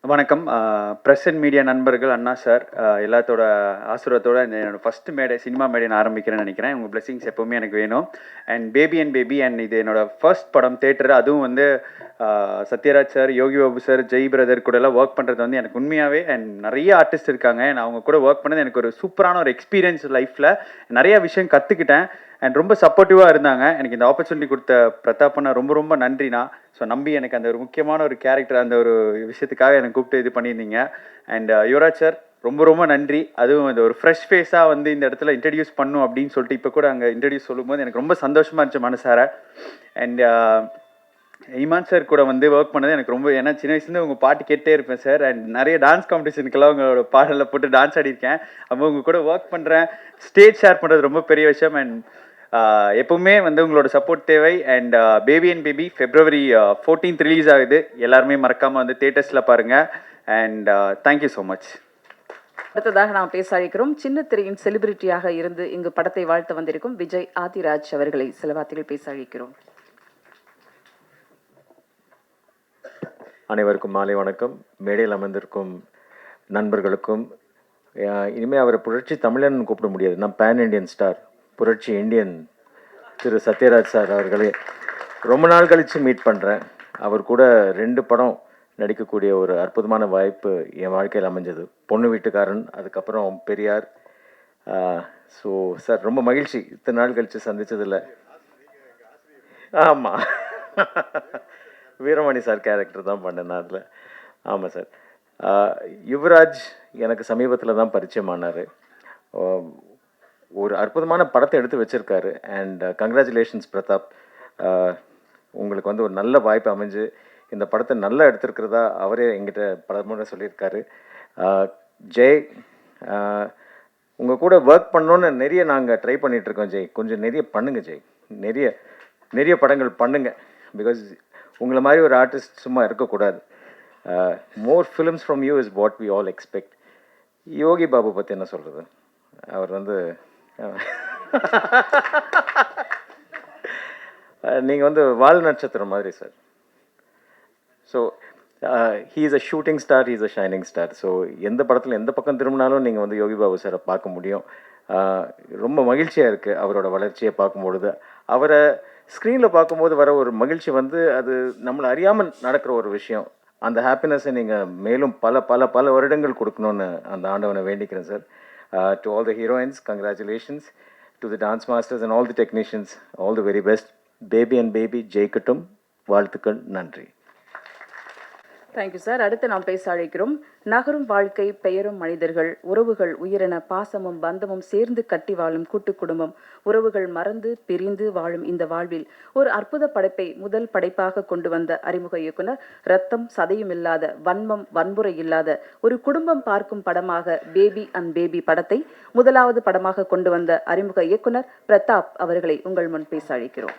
வணக்கம். ப்ரெஸ் அண்ட் மீடியா நண்பர்கள், அண்ணா சார் எல்லாத்தோட ஆசீர்வாதத்தோட என்னோட ஃபஸ்ட்டு மேடை, சினிமா மேடை நான் ஆரம்பிக்கிறேன்னு நினைக்கிறேன். உங்கள் பிளெஸிங்ஸ் எப்போவுமே எனக்கு வேணும். அண்ட் பேபி அண்ட் இது என்னோடய ஃபர்ஸ்ட் படம் தேட்டர். அதுவும் வந்து சத்யராஜ் சார், யோகி பாபு சார், ஜெய் பிரதர் கூட எல்லாம் ஒர்க் பண்ணுறது வந்து எனக்கு உண்மையாகவே, அண்ட் நிறைய ஆர்டிஸ்ட் இருக்காங்க, நான் அவங்க கூட ஒர்க் பண்ணது எனக்கு ஒரு சூப்பரான ஒரு எக்ஸ்பீரியன்ஸ். லைஃப்பில் நிறையா விஷயம் கற்றுக்கிட்டேன் அண்ட் ரொம்ப சப்போர்ட்டிவாக இருந்தாங்க. எனக்கு இந்த ஆப்பர்ச்சுனிட்டி கொடுத்த பிரதாப்பண்ணா ரொம்ப நன்றிண்ணா. ஸோ நம்பி எனக்கு அந்த ஒரு முக்கியமான ஒரு கேரக்டர், அந்த ஒரு விஷயத்துக்காக எனக்கு கூப்பிட்டு இது பண்ணியிருந்தீங்க. அண்ட் யுவராஜ் சார், ரொம்ப ரொம்ப நன்றி. அதுவும் இந்த ஒரு ஃப்ரெஷ் ஃபேஸாக வந்து இந்த இடத்துல இன்ட்ரடியூஸ் பண்ணும் அப்படின்னு சொல்லிட்டு இப்போ கூட அங்கே இன்ட்ரடியூஸ் சொல்லும்போது எனக்கு ரொம்ப சந்தோஷமாக இருந்துச்சு மனசார. அண்ட் இமான் சார் கூட வந்து ஒர்க் பண்ணது எனக்கு ரொம்ப, ஏன்னா சின்ன வயசுலேருந்து உங்கள் பாட்டு கேட்டே இருப்பேன் சார். அண்ட் நிறைய டான்ஸ் காம்படிஷனுக்கெல்லாம் உங்களோட பாடலில் போட்டு டான்ஸ் ஆடிருக்கேன். அப்போ உங்கள் கூட ஒர்க் பண்ணுறேன், ஸ்டேஜ் ஷேர் பண்ணுறது ரொம்ப பெரிய விஷயம். அண்ட் எப்பவுமே வந்து உங்களோட சப்போர்ட் தேவை. And baby and baby February 14th release ஆகுது. எல்லாருமே மறக்காமல் வந்து தியேட்டர்ஸில் பாருங்கள். And thank you so much.
அடுத்ததாக நாம் பேச அழைக்கிறோம் சின்ன திரையின் செலிபிரிட்டியாக இருந்து இங்கு படத்தை வாழ்த்து வந்திருக்கும் விஜய் ஆதிராஜ் அவர்களை சில வார்த்தைகள் பேச அழைக்கிறோம்.
அனைவருக்கும் மாலை வணக்கம். மேடையில் அமர்ந்திருக்கும் நண்பர்களுக்கும், இனிமேல் அவரை புரட்சி தமிழன் கூப்பிட முடியாது, நான் பேன் இண்டியன் ஸ்டார், புரட்சி இந்தியன் திரு சத்யராஜ் சார் அவர்களே ரொம்ப நாள் கழித்து மீட் பண்ணுறேன். அவர் கூட 2 படம் நடிக்கக்கூடிய ஒரு அற்புதமான வாய்ப்பு என் வாழ்க்கையில் அமைஞ்சது. பொண்ணு வீட்டுக்காரன், அதுக்கப்புறம் பெரியார். ஸோ சார் ரொம்ப மகிழ்ச்சி இத்தனை நாள் கழித்து சந்தித்ததில்லை. ஆமாம், வீரமணி சார் கேரக்டர் தான் பண்ணேன் நான் அதில். ஆமாம் சார். யுவராஜ் எனக்கு சமீபத்தில் தான் பரிச்சயமானார். ஒரு அற்புதமான படத்தை எடுத்து வச்சுருக்காரு. அண்ட் கங்க்ராச்சுலேஷன்ஸ் பிரதாப், உங்களுக்கு வந்து ஒரு நல்ல வாய்ப்பு அமைஞ்சு இந்த படத்தை நல்லா எடுத்திருக்கிறதா அவரே எங்கிட்ட பல முறை சொல்லியிருக்காரு. ஜெய், உங்கள் கூட ஒர்க் பண்ணோன்னு நிறைய நாங்கள் ட்ரை பண்ணிகிட்ருக்கோம். ஜெய், கொஞ்சம் நிறைய பண்ணுங்கள் ஜெய், நிறைய படங்கள் பண்ணுங்கள். பிகாஸ் உங்களை மாதிரி ஒரு ஆர்டிஸ்ட் சும்மா இருக்கக்கூடாது. More films from you is what we all expect. Yogi Babu பற்றி என்ன சொல்கிறது, அவர் வந்து நீங்கள் வந்து வால் நட்சத்திரம் மாதிரி sir. So he is a shooting star, he is a shining star. So எந்த படத்தில் எந்த பக்கம் திரும்பினாலும் நீங்கள் வந்து யோகி பாபு சாரை பார்க்க முடியும். ரொம்ப மகிழ்ச்சியாக இருக்குது அவரோட வளர்ச்சியை பார்க்கும்பொழுது. அவரை ஸ்க்ரீனில் பார்க்கும்போது வர ஒரு மகிழ்ச்சி வந்து அது நம்மளை அறியாமல் நடக்கிற ஒரு விஷயம். அந்த ஹாப்பினஸை நீங்கள் மேலும் பல பல பல வருடங்கள் கொடுக்கணுன்னு அந்த ஆண்டவனை வேண்டிக்கிறேன் sir. To all the heroines, congratulations. To the dance masters and all the technicians, all the very best. Baby and baby ஜெயிக்கட்டும். வாழ்த்துக்கள். நன்றி.
Thank you sir. அடுத்து நாம் பேச அழைக்கிறோம் நகரும் வாழ்க்கை, பெயரும் மனிதர்கள், உறவுகள் உயிரென பாசமும் பந்தமும் சேர்ந்து கட்டி வாழும் கூட்டு குடும்பம், உறவுகள் மறந்து பிரிந்து வாழும் இந்த வாழ்வில் ஒரு அற்புத படைப்பை முதல் படைப்பாக கொண்டு வந்த அறிமுக இயக்குனர், ரத்தம் சதையும் இல்லாத, வன்மம் வன்முறை இல்லாத ஒரு குடும்பம் பார்க்கும் படமாக பேபி அண்ட் பேபி படத்தை முதலாவது படமாக கொண்டு வந்த அறிமுக இயக்குனர் பிரதாப் அவர்களை உங்கள் முன் பேச அழைக்கிறோம்.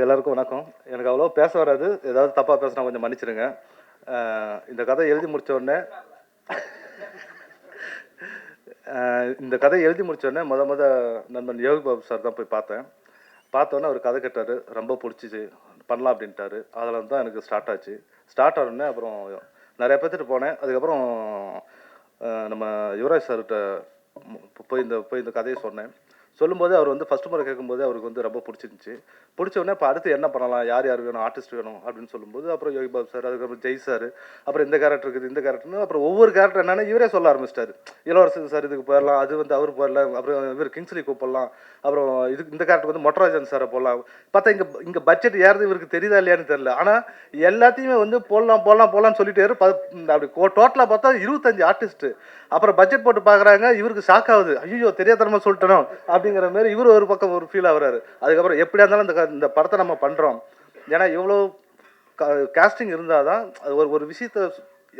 எல்லாருக்கும் வணக்கம். எனக்கு அவ்வளோ பேச வராது, ஏதாவது தப்பாக பேசினா கொஞ்சம் மன்னிச்சிடுங்க. இந்த கதை எழுதி முடித்த உடனே நண்பன் யோகி பாபு சார் தான் போய் பார்த்தேன். பார்த்தோன்னே அவர் கதை கேட்டார், ரொம்ப பிடிச்சிச்சு, பண்ணலாம் அப்படின்ட்டாரு. அதில் தான் எனக்கு ஸ்டார்ட் ஆச்சு. ஸ்டார்ட் ஆனோடனே அப்புறம் நிறைய பேர்த்துட்டு போனேன். அதுக்கப்புறம் நம்ம யுவராஜ் சார்கிட்ட போய் இந்த கதையை சொன்னேன். சொல்லும்போது அவர் வந்து ஃபஸ்ட்டு முறை கேட்கும்போது அவருக்கு வந்து ரொம்ப பிடிச்சிருந்துச்சி. பிடிச்சோடனே இப்போ அடுத்து என்ன பண்ணலாம், யார் வேணும், ஆர்டிஸ்ட் வேணும் அப்படின்னு சொல்லும்போது அப்புறம் யோகி பாபு சார், அதுக்கப்புறம் ஜெய் சார், அப்புறம் இந்த கேரக்டர் இருக்குது, இந்த கேரக்டர்னு அப்புறம் ஒவ்வொரு கேரக்டர் என்னென்னா இவரே சொல்ல ஆரம்பிச்சிட்டாரு. இளவரசன் சார் இதுக்கு போயிடலாம், அது வந்து அவர் போயிடலாம், அப்புறம் இவர் கிங்ஸ்லி கூப்பிடலாம், அப்புறம் இந்த கேரக்டர் வந்து மொட்டராஜன் சாரை போடலாம். பார்த்தா இங்கே பட்ஜெட் ஏறது இவருக்கு தெரியுதா இல்லையான்னு தெரியல. ஆனால் எல்லாத்தையுமே வந்து போடலாம்னு சொல்லிட்டு அப்படி டோட்டலாக பார்த்தா 25 ஆர்டிஸ்ட்டு. அப்புறம் பட்ஜெட் போட்டு பார்க்குறாங்க, இவருக்கு ஷாக் ஆகுது, ஐயோ தெரியாதனமா சொல்லிட்டோம் அப்படிங்கிற மாதிரி இவர் ஒரு பக்கம் ஒரு ஃபீல் ஆகுறாரு. அதுக்கப்புறம் எப்படியா இருந்தாலும் இந்த படத்தை நம்ம பண்ணுறோம். ஏன்னா இவ்வளோ காஸ்டிங் இருந்தால் தான் அது ஒரு விஷயத்தை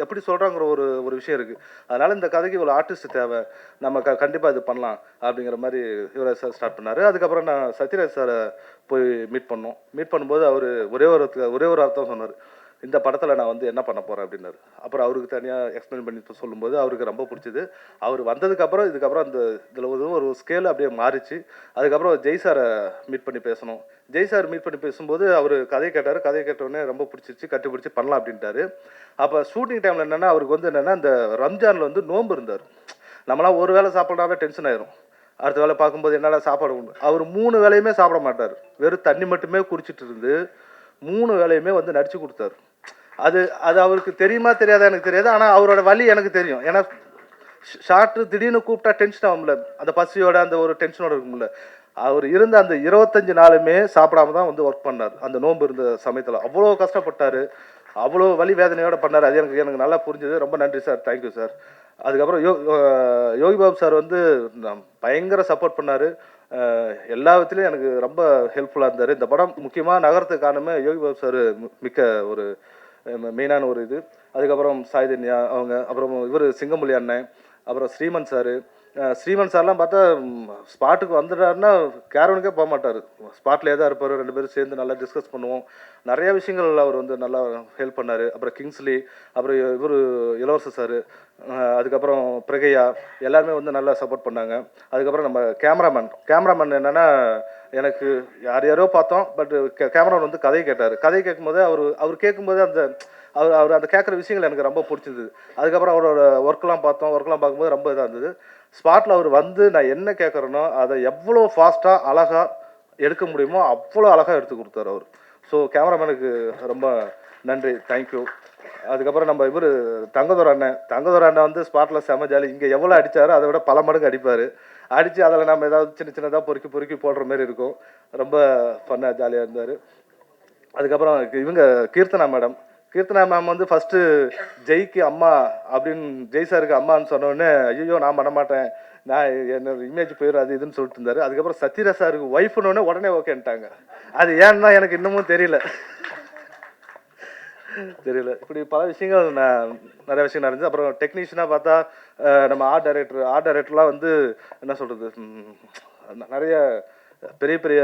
எப்படி சொல்கிறாங்கிற ஒரு விஷயம் இருக்குது. அதனால் இந்த கதைக்கு இவ்வளோ ஆர்டிஸ்ட் தேவை, நம்ம கண்டிப்பாக இது பண்ணலாம் அப்படிங்கிற மாதிரி யுவராஜ் சார் ஸ்டார்ட் பண்ணார். அதுக்கப்புறம் நான் சத்யராஜ் சாரை போய் மீட் பண்ணும்போது அவர் ஒரே ஒரு அர்த்தம் சொன்னார், இந்த படத்தில் நான் வந்து என்ன பண்ண போகிறேன் அப்படின்னாரு. அப்புறம் அவருக்கு தனியாக எக்ஸ்பிளைன் பண்ணி சொல்லும்போது அவருக்கு ரொம்ப பிடிச்சிது. அவர் வந்ததுக்கப்புறம் இதுக்கப்புறம் இதில் ஒரு ஸ்கேல் அப்படியே மாறிச்சு. அதுக்கப்புறம் ஜெய் சாரை மீட் பண்ணி பேசணும். ஜெய் சார் மீட் பண்ணி பேசும்போது அவர் கதையை கேட்டவுடனே ரொம்ப பிடிச்சிருச்சு, கட்டி பிடிச்சி பண்ணலாம் அப்படின்ட்டாரு. அப்போ ஷூட்டிங் டைமில் என்னென்னா அவருக்கு வந்து என்னென்னா இந்த ரம்ஜானில் வந்து நோன்பு இருந்தார். நம்மளாம் ஒரு வேளை சாப்பிட்றாவே டென்ஷன் ஆயிரும். அடுத்த வேலை பார்க்கும்போது என்னடா சாப்பாடு உண்டு, அவர் 3 வேளையுமே சாப்பிட மாட்டார், வெறும் தண்ணி மட்டுமே குடிச்சிட்டு இருந்து 3 வேளையுமே வந்து நடிச்சு கொடுத்தாரு. அது அவருக்கு தெரியுமா தெரியாதா எனக்கு தெரியாது. ஆனால் அவரோட வலி எனக்கு தெரியும். ஏன்னா ஷார்ட்டு திடீர்னு கூப்பிட்டா டென்ஷன் ஆகும்ல, அந்த பசியோட அந்த ஒரு டென்ஷனோட இருக்கும்ல. அவர் இருந்த அந்த 25 நாளுமே சாப்பிடாம தான் வந்து ஒர்க் பண்ணார். அந்த நோன்பு இருந்த சமயத்தில் அவ்வளோ கஷ்டப்பட்டார், அவ்வளோ வலி வேதனையோடு பண்ணார். அது எனக்கு நல்லா புரிஞ்சுது. ரொம்ப நன்றி சார், தேங்க்யூ சார். அதுக்கப்புறம் யோகி பாபு சார் வந்து பயங்கர சப்போர்ட் பண்ணார். எல்லா விதத்துலையும் எனக்கு ரொம்ப ஹெல்ப்ஃபுல்லாக இருந்தார். இந்த படம் முக்கியமாக நகரத்துக்கு காரணமே யோகி பாபு சார் மிக்க ஒரு மெயினான ஒரு இது. அதுக்கப்புறம் சாய்தன்யா அவங்க, அப்புறம் இவர் சிங்கமொழி அண்ணன், அப்புறம் ஸ்ரீமன் சார். ஸ்ரீமன் சார்லாம் பார்த்தா ஸ்பாட்டுக்கு வந்துட்டாருன்னா கேரவனுக்கே போக மாட்டார், ஸ்பாட்லேயே தான் இருப்பார். 2 பேரும் சேர்ந்து நல்லா டிஸ்கஸ் பண்ணுவோம். நிறைய விஷயங்கள் அவர் வந்து நல்லா ஹெல்ப் பண்ணார். அப்புறம் கிங்ஸ்லி, அப்புறம் இவர் இளவரசர் சார், அதுக்கப்புறம் பிரகையா, எல்லாருமே வந்து நல்லா சப்போர்ட் பண்ணாங்க. அதுக்கப்புறம் நம்ம கேமராமேன் என்னென்னா, எனக்கு யாரோ பார்த்தோம், பட் கேமராமேன் வந்து கதை கேட்டார். கதை கேட்கும்போது அவர் கேட்கும்போது அவர் அந்த கேட்குற விஷயங்கள் எனக்கு ரொம்ப பிடிச்சிருந்தது. அதுக்கப்புறம் அவரோட ஒர்க்லாம் பார்க்கும்போது ரொம்ப இதாக இருந்தது. ஸ்பாட்டில் அவர் வந்து நான் என்ன கேட்குறேனோ அதை எவ்வளோ ஃபாஸ்ட்டாக அழகாக எடுக்க முடியுமோ அவ்வளோ அழகாக எடுத்து கொடுத்தார் அவர். ஸோ கேமராமேனுக்கு ரொம்ப நன்றி, தேங்க்யூ. அதுக்கப்புறம் நம்ம இவர் தங்கதோர் அண்ணன் வந்து ஸ்பாட்டில் செம ஜாலி. இங்கே எவ்வளோ அடித்தாரோ அதை விட பல மடங்கு அடிப்பார். அடித்து அதில் நம்ம ஏதாவது சின்னதாக பொறுக்கி போடுற மாதிரி இருக்கும். ரொம்ப ஃபன்னாக ஜாலியாக இருந்தார். அதுக்கப்புறம் இவங்க கீர்த்தனா மேம் வந்து ஃபஸ்ட்டு ஜெய்க்கு அம்மா அப்படின்னு, ஜெய் சாருக்கு அம்மான்னு சொன்னோடனே ஐயோ நான் பண்ண மாட்டேன், நான் என்னோட இமேஜ் போயிடும் அது இதுன்னு சொல்லிட்டு இருந்தார். அதுக்கப்புறம் சத்யராஜ் சாருக்கு ஒய்ஃப்னோடனே உடனே ஓகேன்ட்டாங்க. அது ஏன்னா எனக்கு இன்னமும் தெரியல. இப்படி பல விஷயங்கள் நிறைய விஷயம் நடந்துச்சு. அப்புறம் டெக்னீஷியனாக பார்த்தா நம்ம ஆர்ட் டைரக்டர்லாம் வந்து என்ன சொல்கிறது, நிறைய பெரிய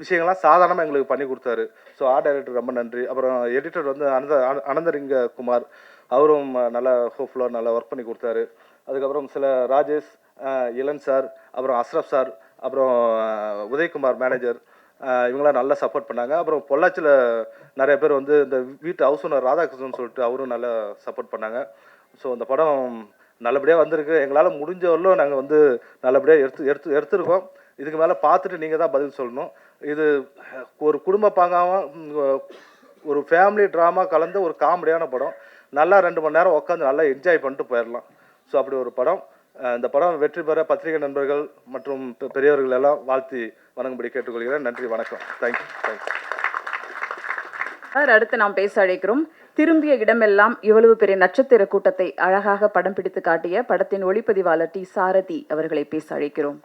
விஷயங்கள்லாம் சாதாரணமாக எங்களுக்கு பண்ணி கொடுத்தாரு. ஸோ ஆர்ட் டைரக்டர் ரொம்ப நன்றி. அப்புறம் எடிட்டர் வந்து அனந்தரிங்க குமார், அவரும் நல்லா ஹோப்ஃபுல்லாக நல்லா ஒர்க் பண்ணி கொடுத்தாரு. அதுக்கப்புறம் சில ராஜேஷ், இளன் சார், அப்புறம் அஸ்ரப் சார், அப்புறம் உதயகுமார் மேனேஜர், இவங்களாம் நல்லா சப்போர்ட் பண்ணாங்க. அப்புறம் பொள்ளாச்சியில் நிறைய பேர் வந்து இந்த வீட்டு ஹவுஸ் ஓனர் ராதாகிருஷ்ணன் சொல்லிட்டு அவரும் நல்லா சப்போர்ட் பண்ணாங்க. ஸோ அந்த படம் நல்லபடியாக வந்திருக்கு. எங்களால் முடிஞ்ச வரலும் நாங்கள் வந்து நல்லபடியாக எடுத்துருக்கோம். இதுக்கு மேலே பார்த்துட்டு நீங்கள் தான் பதில் சொல்லணும். இது ஒரு குடும்ப பாங்காக ஒரு ஃபேமிலி ட்ராமா கலந்த ஒரு காமெடியான படம். நல்லா 2 மணி நேரம் உட்காந்து நல்லா என்ஜாய் பண்ணிட்டு போயிடலாம். ஸோ அப்படி ஒரு படம். இந்த படம் வெற்றி பெற பத்திரிகை நண்பர்கள் மற்றும் பெரியவர்கள் எல்லாம் வாழ்த்தி வணங்கும்படி கேட்டுக்கொள்கிறேன். நன்றி, வணக்கம், தேங்க்யூ.
சார், அடுத்து நாம் பேச அழைக்கிறோம். திரும்பிய இடமெல்லாம் இவ்வளவு பெரிய நட்சத்திர கூட்டத்தை அழகாக படம் பிடித்து காட்டிய படத்தின் ஒளிப்பதிவாளர் டி சாரதி அவர்களை பேச அழைக்கிறோம்.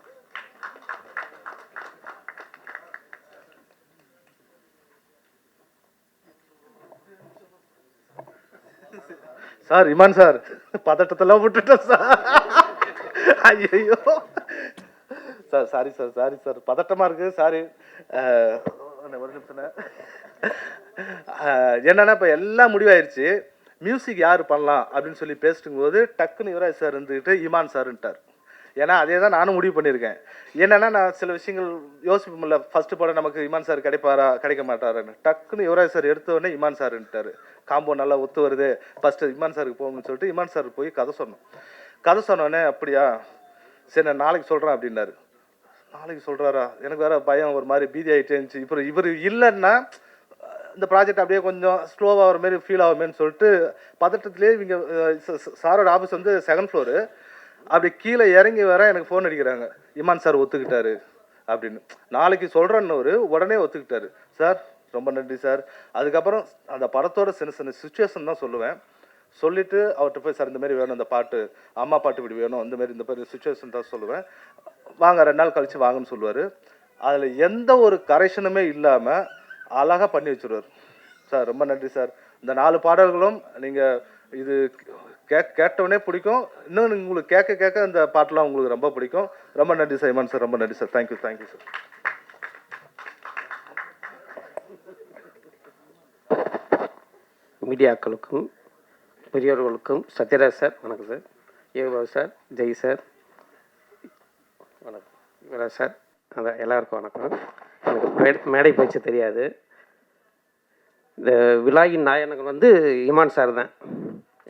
சார், இமான் சார், பதட்டத்தெல்லாம் விட்டுட்டேன் சார். ஐயோ சார், சாரி சார், பதட்டமாக இருக்குது, சாரி. ஒரு நிமிஷம். என்னன்னா இப்போ எல்லாம் முடிவாயிருச்சு. மியூசிக் யார் பண்ணலாம் அப்படின்னு சொல்லி பேசிட்டு போது டக்குன்னு யுவராஜ் சார் இருந்துக்கிட்டு இமான் சார்ன்ட்டார். ஏன்னா அதே தான் நானும் முடிவு பண்ணியிருக்கேன். என்னென்னா நான் சில விஷயங்கள் யோசிப்போம்ல, ஃபஸ்ட்டு படம் நமக்கு இமான் சார் கிடைக்க மாட்டாருன்னு. டக்குன்னு யுவராஜ் சார் எடுத்தோடனே இமான் சார்ன்ட்டார். காம்போ நல்லா ஒத்து வருது, ஃபஸ்ட்டு இமான் சாருக்கு போகணும்னு சொல்லிட்டு இமான் சார் போய் கதை சொன்னோடனே அப்படியா சரி நான் நாளைக்கு சொல்கிறேன் அப்படின்னாரு. நாளைக்கு சொல்கிறாரா, எனக்கு வேறு பயம், ஒரு மாதிரி பீதி ஆகிட்டே இருந்துச்சு. இப்போ இவர் இல்லைன்னா இந்த ப்ராஜெக்ட் அப்படியே கொஞ்சம் ஸ்லோவாக ஆகிற மாரி ஃபீல் ஆகுமேன்னு சொல்லிட்டு பதட்டத்துலேயே இவங்க சாரோட ஆஃபீஸ் வந்து 2nd ஃப்ளோரு. அப்படி கீழே இறங்கி வர எனக்கு ஃபோன் அடிக்கிறாங்க, இமான் சார் ஒத்துக்கிட்டாரு அப்படின்னு. நாளைக்கு சொல்கிறேன்னு உடனே ஒத்துக்கிட்டாரு. சார் ரொம்ப நன்றி சார். அதுக்கப்புறம் அந்த படத்தோட சின்ன சுச்சுவேஷன் தான் சொல்லுவேன். சொல்லிவிட்டு அவர்கிட்ட போய் சார் இந்த மாதிரி வேணும், இந்த பாட்டு அம்மா பாட்டு இப்படி வேணும், இந்த மாதிரி சுச்சுவேஷன் தான் சொல்லுவேன். வாங்க 2 நாள் கழித்து வாங்கன்னு சொல்லுவார். அதில் எந்த ஒரு கரெக்ஷனுமே இல்லாமல் அழகாக பண்ணி வச்சுருவார். சார் ரொம்ப நன்றி சார். இந்த 4 பாடல்களும் நீங்கள் இது கேட்டவுடனே பிடிக்கும். இன்னும் உங்களுக்கு கேட்க இந்த பாட்டெலாம் உங்களுக்கு ரொம்ப பிடிக்கும். ரொம்ப நன்றி சார் இமான் சார், ரொம்ப நன்றி சார், தேங்க்யூ சார்.
மீடியாக்களுக்கும் பெரியவர்களுக்கும் சத்யராஜ் சார் வணக்கம் sir, Yogi Babu sir, Jai sir வணக்கம், யுவராஜ் சார், அதான் எல்லாருக்கும் வணக்கம். எனக்கு மேடை பேச்சு தெரியாது. இந்த விழாவின் நாயகன் வந்து இமான் சார் தான்.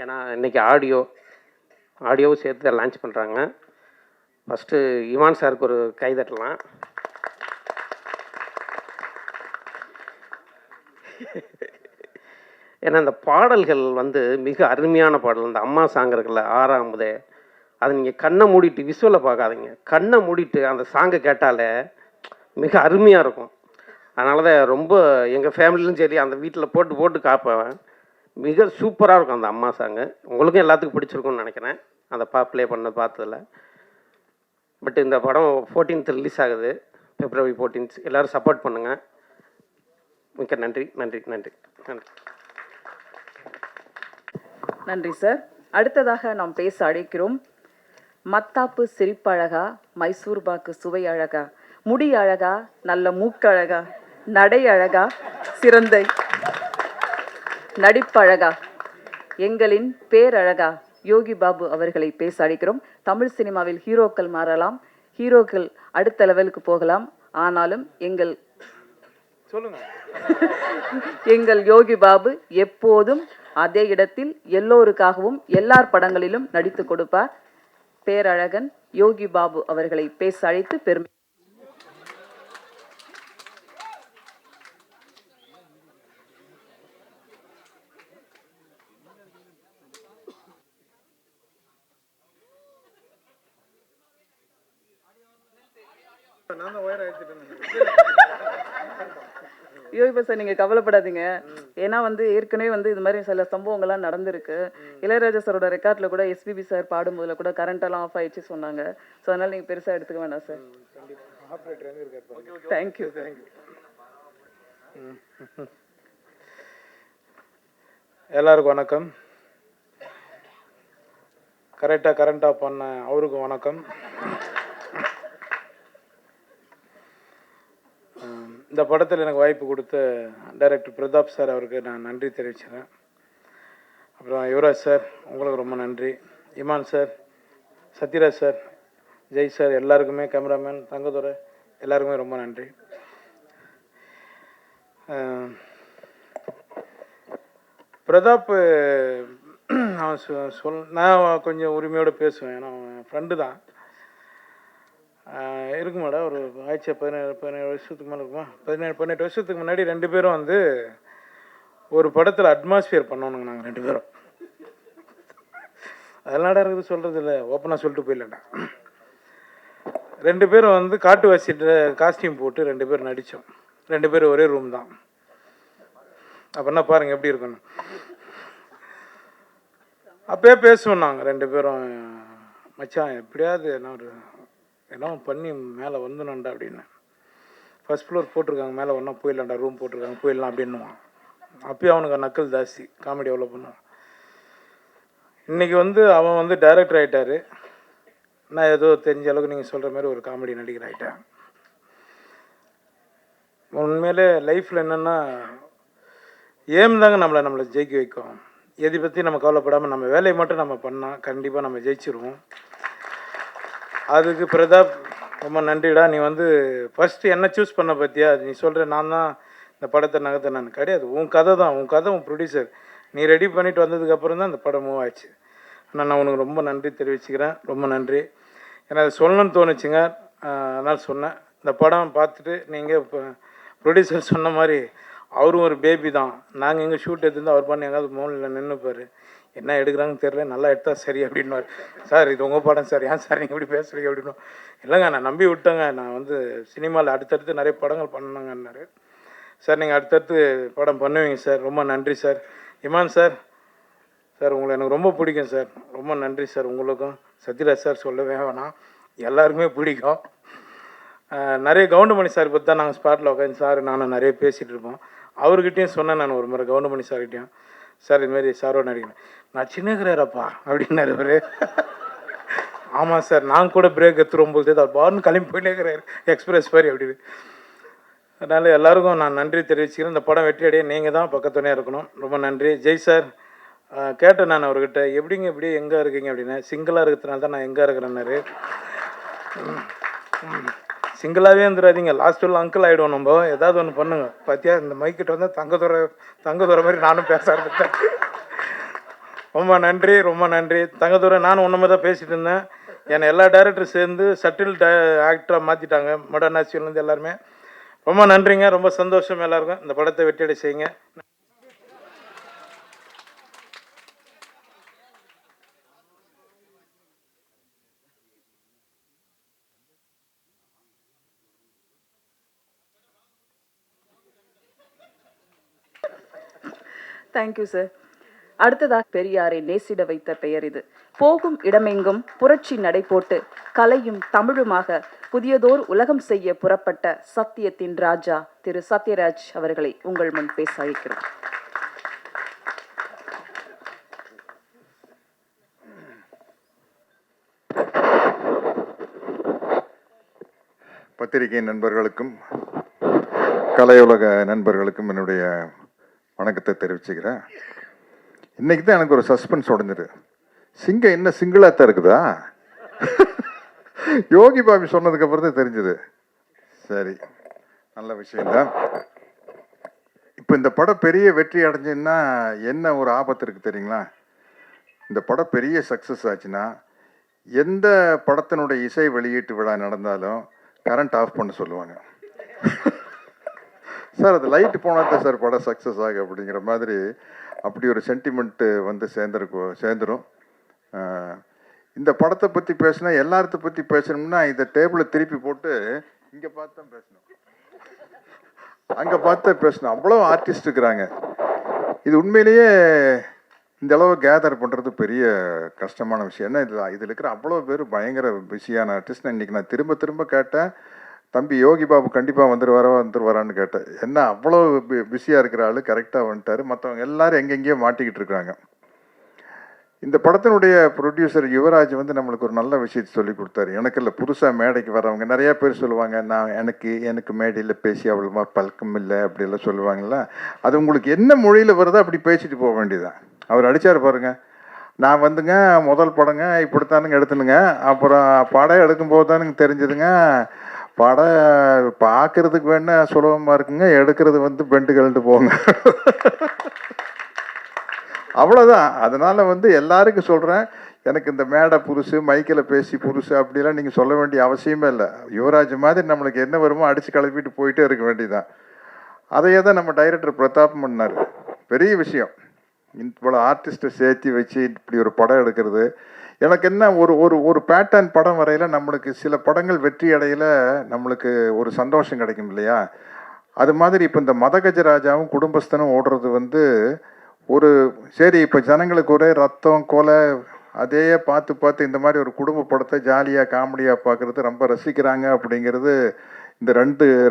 ஏன்னா இன்றைக்கி ஆடியோவும் சேர்த்து லான்ச் பண்ணுறாங்க. ஃபஸ்ட்டு இமான் சாருக்கு ஒரு கைதட்டலாம். ஏன்னா இந்த பாடல்கள் வந்து மிக அருமையான பாடல். இந்த அம்மா சாங் இருக்குல்ல, 6ஆம் முதே அதை நீங்கள் கண்ணை மூடிட்டு விஷுவலை பார்க்காதீங்க, கண்ணை மூடிட்டு அந்த சாங்கை கேட்டாலே மிக அருமையாக இருக்கும். அதனால தான் ரொம்ப எங்கள் ஃபேமிலிலும் சரி அந்த வீட்டில் போட்டு போட்டு காப்பேன். மிக சூப்பராக இருக்கும் அந்த அம்மா சாங்கு. உங்களுக்கும் எல்லாத்துக்கும் பிடிச்சிருக்கும்னு நினைக்கிறேன் அந்த ப்ளே பண்ண பார்த்ததில். பட் இந்த படம் 14th ரிலீஸ் ஆகுது, February 14th. எல்லோரும் சப்போர்ட் பண்ணுங்கள். மிக்க நன்றி நன்றி நன்றி நன்றி.
நன்றி சார். அடுத்ததாக நாம் பேச அழைக்கிறோம். மத்தாப்பு சிரிப்பழகா, மைசூர் பாக்கு சுவை அழகா, முடி அழகா, நல்ல மூக்கழகா, நடை அழகா, சிறந்த நடிப்பழகா, எங்களின் பேரழகா யோகி பாபு அவர்களை பேச அழைக்கிறோம். தமிழ் சினிமாவில் ஹீரோக்கள் மாறலாம், ஹீரோக்கள் அடுத்த லெவலுக்கு போகலாம், ஆனாலும் எங்கள் யோகி பாபு எப்போதும் அதே இடத்தில் எல்லோருக்காகவும் எல்லார் படங்களிலும் நடித்து கொடுப்பார். பேரழகன் யோகி பாபு அவர்களை பேச அழைத்து பெருமை. யோகி சார், நீங்கள் கவலைப்படாதீங்க. ஏன்னா ஏற்கனவே இது மாதிரி சில சம்பவங்கள்லாம் நடந்திருக்கு. இளையராஜா சாரோட ரெக்கார்டில் கூட எஸ்பிபி சார் பாடும்போதில் கூட கரண்டெல்லாம் ஆஃப் ஆயிடுச்சு சொன்னாங்க. ஸோ அதனால் நீங்கள் பெருசாக எடுத்துக்க வேண்டாம் சார். தேங்க்யூ.
எல்லாருக்கும் வணக்கம். கரெக்டாக பண்ண அவருக்கும் வணக்கம். இந்த படத்தில் எனக்கு வாய்ப்பு கொடுத்த டைரக்டர் பிரதாப் சார் அவருக்கு நான் நன்றி தெரிவிச்சுக்கிறேன். அப்புறம் யுவராஜ் சார் உங்களுக்கு ரொம்ப நன்றி. Imman sir, Sathyaraj sir, Jai sir, எல்லாருக்குமே, கேமராமேன் தங்கதுரை எல்லாருக்குமே ரொம்ப நன்றி. பிரதாப் அவன் நான் கொஞ்சம் உரிமையோடு பேசுவேன். ஏன்னா அவன் ஃப்ரெண்டு தான். இருக்கு மேடம், ஒரு ஆயிடுச்சு 17 வருஷத்துக்கு மேலே இருக்குமா, 18 வருஷத்துக்கு முன்னாடி 2 பேரும் ஒரு படத்தில் அட்மாஸ்பியர் பண்ணோனுங்க நாங்கள் 2 பேரும். அதெல்லாம் இருக்குது சொல்கிறது இல்லை, ஓப்பனாக சொல்லிட்டு போயிடலண்டா. 2 பேரும் காட்டுவாசிட்ட காஸ்டியூம் போட்டு 2 பேரும் நடித்தோம். 2 பேரும் ஒரே ரூம் தான். அப்படின்னா பாருங்கள் எப்படி இருக்கணும். அப்பயே பேசுவோம் நாங்கள் 2 பேரும், மச்சான் எப்படியாவது என்ன பண்ணி மேலே வந்துடணும்டா அப்படின்னு. ஃபர்ஸ்ட் ஃப்ளோர் போட்டிருக்காங்க, மேலே ஒன்றா போயிடலாம்டா, ரூம் போட்டிருக்காங்க, போயிடலாம் அப்படின்னுவான். அப்பயும் அவனுக்கு நக்கல் ஜாஸ்தி, காமெடி எவ்வளோ பண்ணுவான். இன்றைக்கி அவன் டைரக்டர் ஆகிட்டார். நான் ஏதோ தெரிஞ்ச அளவுக்கு நீங்கள் சொல்கிற மாதிரி ஒரு காமெடி நடிகர் ஆகிட்டேன். உண்மையிலே லைஃப்பில் என்னென்னா ஏம் தாங்க நம்மளை ஜெயிக்க வைக்கும். எதை பற்றி நம்ம கவலைப்படாமல் நம்ம வேலையை மட்டும் நம்ம பண்ணால் கண்டிப்பாக நம்ம ஜெயிச்சிருவோம். அதுக்கு பிரதாப் ரொம்ப நன்றிடா. நீ ஃபஸ்ட்டு என்ன சூஸ் பண்ண பற்றியா, நீ சொல்கிற நான் தான் இந்த படத்தை நகர்த்த, நான் கிடையாது. உன் கதை தான், உன் கதை, உன் ப்ரொடியூசர், நீ ரெடி பண்ணிட்டு வந்ததுக்கப்புறம் தான் இந்த படம் மூவ் ஆச்சு. ஆனால் நான் உனக்கு ரொம்ப நன்றி தெரிவிச்சுக்கிறேன். ரொம்ப நன்றி. ஏன்னா அது சொல்லணும்னு தோணுச்சுங்க, அதனால் சொன்னேன். இந்த படம் பார்த்துட்டு நீங்கள் இப்போ ப்ரொடியூசர் சொன்ன மாதிரி அவரும் ஒரு பேபி தான். நாங்கள் எங்கள் ஷூட் எடுத்துருந்து அவர் பண்ணி எங்காவது மோனில் நின்றுப்பார், என்ன எடுக்கிறாங்கன்னு தெரியல, நல்லா எடுத்தால் சரி அப்படின்வார். சார் இது உங்கள் படம் சார், ஏன் சார் நீங்கள் இப்படி பேசுகிறீங்க அப்படின்னு. இல்லைங்க நான் நம்பி விட்டேங்க, நான் சினிமாவில் அடுத்தடுத்து நிறைய படங்கள் பண்ணணுங்கன்னாரு. சார் நீங்கள் அடுத்தடுத்து படம் பண்ணுவீங்க சார், ரொம்ப நன்றி சார். இமான் சார், சார் உங்களை எனக்கு ரொம்ப பிடிக்கும் சார், ரொம்ப நன்றி சார். உங்களுக்கும் சத்யராஜ் சார் சொல்லவே வேணாம், எல்லாருக்குமே பிடிக்கும். நிறைய கவுண்டமணி சார் பற்றி தான் நாங்கள் ஸ்பாட்டில் உட்காந்து சார் நானும் நிறைய பேசிகிட்டு இருப்போம். அவர்கிட்டையும் சொன்னேன் நான் ஒரு முறை கவுண்டமணி சார்கிட்டையும், சார் இதுமாரி சாரோ நடிக்கணும், நான் சின்னகிறாரப்பா அப்படின்னாரு அவர். ஆமாம் சார், நான் கூட பிரேக் எடுத்துரும்போது அவர் பாருன்னு கிளம்பி போயிட்டேங்கிறாரு எக்ஸ்பிரஸ் மாதிரி அப்படின்னு. அதனால் எல்லாருக்கும் நான் நன்றி தெரிவிச்சுக்கிறேன். இந்த படம் வெற்றி அடைய நீங்கள் தான் பக்கத்துணையாக இருக்கணும். ரொம்ப நன்றி. ஜெய் சார், கேட்டேன் நான் அவர்கிட்ட, எப்படிங்க இப்படி எங்கே இருக்கீங்க அப்படின்னு. சிங்கிளாக இருக்கிறதுனால தான் நான் எங்கே இருக்கிறேன்னாரு. சிங்கிளாகவே இருந்துடாதீங்க, லாஸ்ட்டில் அங்கிள் ஆகிடுவோம் நம்ம, ஏதாவது ஒன்று பண்ணுங்க. பார்த்தியா இந்த மைக்கிட்ட தங்கதுரை மாதிரி நானும் பேச ஆரம்பித்தேன். ரொம்ப நன்றி, ரொம்ப நன்றி தங்கதுரை. நானும் ஒன்று மாதிரி தான் பேசிகிட்டு இருந்தேன். என்னை எல்லா டைரக்டரும் சேர்ந்து சட்டில் ஆக்டராக மாற்றிட்டாங்க, மாடர்ன் ஆக்சுவல்லேருந்து எல்லாருமே. ரொம்ப நன்றிங்க, ரொம்ப சந்தோஷம் எல்லாருக்கும். இந்த படத்தை வெற்றியடை செய்யுங்க.
Thank you sir. அடுத்ததாக பெரியாரை நேசிட வைத்த பெயர் இது. போகும் இடமெங்கும் புரட்சி நடைபோட்டு கலையும் தமிழுமாக புதியதோர் உலகம் செய்ய புறப்பட்ட சத்தியத்தின் ராஜா திரு சத்யராஜ் அவர்களை உங்கள் முன் பேச அழைக்கிறோம்.
பத்திரிகை நண்பர்களுக்கும் கலையுலக நண்பர்களுக்கும் என்னுடைய வணக்கத்தை தெரிவிச்சுக்கிறேன். இன்னைக்கு தான் எனக்கு ஒரு சஸ்பென்ஸ் உடஞ்சிரு. சிங்கம் என்ன சிங்கிளாக தான் இருக்குதா? யோகி பாபி சொன்னதுக்கு அப்புறம் தான் தெரிஞ்சுது. சரி, நல்ல விஷயம்தான். இப்போ இந்த படம் பெரிய வெற்றி அடைஞ்சுன்னா என்ன ஒரு ஆபத்து இருக்குது தெரியுங்களா? இந்த படம் பெரிய சக்ஸஸ் ஆச்சுன்னா எந்த படத்தினுடைய இசை வெளியீட்டு விழா நடந்தாலும் கரண்ட் ஆஃப் பண்ண சொல்லுவாங்க. சார் அது லைட்டு போனால் தான் சார் படம் சக்ஸஸ் ஆகும் அப்படிங்கிற மாதிரி அப்படி ஒரு சென்டிமெண்ட்டு வந்து சேர்ந்துடும். இந்த படத்தை பற்றி பேசினா எல்லாரத்தை பற்றி பேசணும்னா இந்த டேபிளை திருப்பி போட்டு இங்கே பார்த்து தான் பேசணும், அங்கே பார்த்து தான் பேசணும். அவ்வளோ ஆர்டிஸ்ட் இருக்கிறாங்க. இது உண்மையிலேயே இந்த அளவு கேதர் பண்ணுறது பெரிய கஷ்டமான விஷயம். ஏன்னா இதில் இருக்கிற அவ்வளோ பேர் பயங்கர பிஸியான ஆர்டிஸ்ட். இன்றைக்கி நான் திரும்ப திரும்ப கேட்டேன், தம்பி யோகி பாபு கண்டிப்பாக வந்துருவாரான்னு கேட்டேன். என்ன அவ்வளோ பிஸியாக இருக்கிற ஆள் கரெக்டாக வந்துட்டார். மற்றவங்க எல்லாரும் எங்கெங்கேயோ மாட்டிக்கிட்டு இருக்கிறாங்க. இந்த படத்தினுடைய ப்ரொடியூசர் யுவராஜ் வந்து நம்மளுக்கு ஒரு நல்ல விஷயத்தை சொல்லி கொடுத்தாரு. எனக்கு இல்லை, புதுசாக மேடைக்கு வரவங்க நிறையா பேர் சொல்லுவாங்க, நான் எனக்கு மேடையில் பேசி அவ்வளோமா பழக்கம் இல்லை அப்படியெல்லாம் சொல்லுவாங்கள்ல. அது உங்களுக்கு என்ன மொழியில் வருதோ அப்படி பேசிட்டு போக வேண்டியதான். அவர் அடித்தார் பாருங்க, நான் வந்துங்க முதல் படங்க இப்படித்தானுங்க எடுத்துனுங்க, அப்புறம் படம் எடுக்கும்போது தானுங்க தெரிஞ்சதுங்க படம் பார்க்கறதுக்கு வேணா சுலபமாக இருக்குங்க, எடுக்கிறது வந்து பெண்டுகள்ட்டு போங்க. அவ்வளோதான். அதனால் வந்து எல்லாருக்கும் சொல்கிறேன், எனக்கு இந்த மேடை புதுசு, மைக்கில் பேசி புதுசு அப்படிலாம் நீங்கள் சொல்ல வேண்டிய அவசியமே இல்லை. யுவராஜ் மாதிரி நம்மளுக்கு என்ன வருமோ அடித்து கிளப்பிட்டு போயிட்டே இருக்க வேண்டியதுதான். அதையே தான் நம்ம டைரக்டர் பிரதாப் பண்ணார். பெரிய விஷயம். இவ்வளோ ஆர்டிஸ்ட்டை சேர்த்து வச்சு இப்படி ஒரு படம் எடுக்கிறது. எனக்கு என்ன ஒரு ஒரு ஒரு பேட்டர்ன் படம் வரையில் நம்மளுக்கு சில படங்கள் வெற்றி அடையில நம்மளுக்கு ஒரு சந்தோஷம் கிடைக்கும் இல்லையா? அது மாதிரி இப்போ இந்த மதகஜராஜாவும் குடும்பஸ்தனும் ஓடுறது வந்து ஒரு சரி, இப்போ ஜனங்களுக்கு ஒரே ரத்தம் கொலை அதே பார்த்து இந்த மாதிரி ஒரு குடும்ப படத்தை ஜாலியாக காமெடியாக பார்க்குறது ரொம்ப ரசிக்கிறாங்க அப்படிங்கிறது இந்த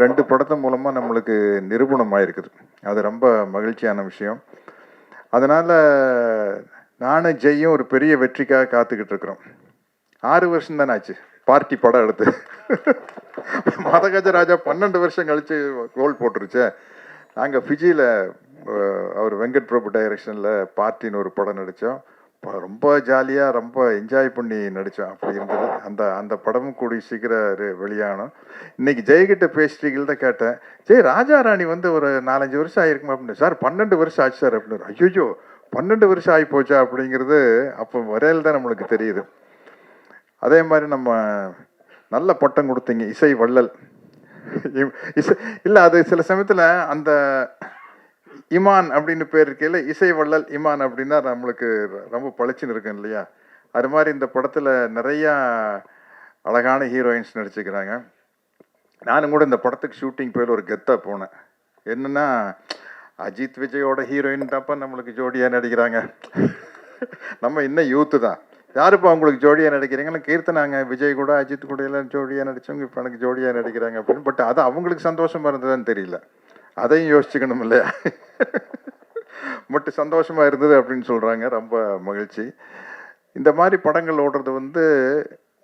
ரெண்டு படத்தின் மூலமாக நம்மளுக்கு நிரூபணமாக இருக்குது. அது ரொம்ப மகிழ்ச்சியான விஷயம். அதனால் நானும் ஜெய்யும் ஒரு பெரிய வெற்றிக்காக காத்துக்கிட்டு இருக்கிறோம். 6 வருஷம் தானே ஆச்சு பார்ட்டி படம் எடுத்து. மதகஜராஜா 12 வருஷம் கழித்து கோல் போட்டுருச்சே. நாங்கள் ஃபிஜியில் அவர் வெங்கட் பிரபு டைரக்ஷனில் பார்ட்டின்னு ஒரு படம் நடித்தோம். ரொம்ப ஜாலியாக ரொம்ப என்ஜாய் பண்ணி நடித்தோம். அப்படி இருந்தது. அந்த படமும் கூடி சீக்கிரம் வெளியானோம். இன்றைக்கி ஜெய்கிட்ட பேசிட்டீங்கள் தான் கேட்டேன், ஜெய் ராஜா ராணி வந்து ஒரு 4-5 வருஷம் ஆகிருக்குமா அப்படின்னு. சார் 12 வருஷம் ஆச்சு சார் அப்படின்னு. ஐயோ 12 வருஷம் ஆகி போச்சா அப்படிங்கிறது அப்போ வரையில் தான் நம்மளுக்கு தெரியுது. அதே மாதிரி நம்ம நல்ல பட்டம் கொடுத்தீங்க, இசை வள்ளல். இல்லை அது சில சமயத்தில் அந்த இமான் அப்படின்னு பேர் இருக்கையில் இசை வள்ளல் இமான் அப்படின்னா நம்மளுக்கு ரொம்ப பளிச்சுன்னு இருக்கும் இல்லையா? அது மாதிரி இந்த படத்தில் நிறையா அழகான ஹீரோயின்ஸ் நடிச்சுக்கிறாங்க. நானும் கூட இந்த படத்துக்கு ஷூட்டிங் போய் ஒரு கெத்தாக போனேன். என்னென்னா அஜித் விஜயோட ஹீரோயின் தான்ப்பா நம்மளுக்கு ஜோடியாக நடிக்கிறாங்க. நம்ம இன்னும் யூத்து தான். யாருப்பா அவங்களுக்கு ஜோடியாக நடிக்கிறீங்கன்னா கீர்த்தனாங்க, விஜய் கூட அஜித் கூட எல்லாம் ஜோடியாக நடித்தவங்க இப்போ எனக்கு ஜோடியாக நடிக்கிறாங்க அப்படின்னு. பட் அது அவங்களுக்கு சந்தோஷமாக இருந்ததுன்னு தெரியல. அதையும் யோசிச்சுக்கணும் இல்லையா? மட்டும் சந்தோஷமாக இருந்தது அப்படின்னு சொல்கிறாங்க. ரொம்ப மகிழ்ச்சி. இந்த மாதிரி படங்கள் ஓடுறது வந்து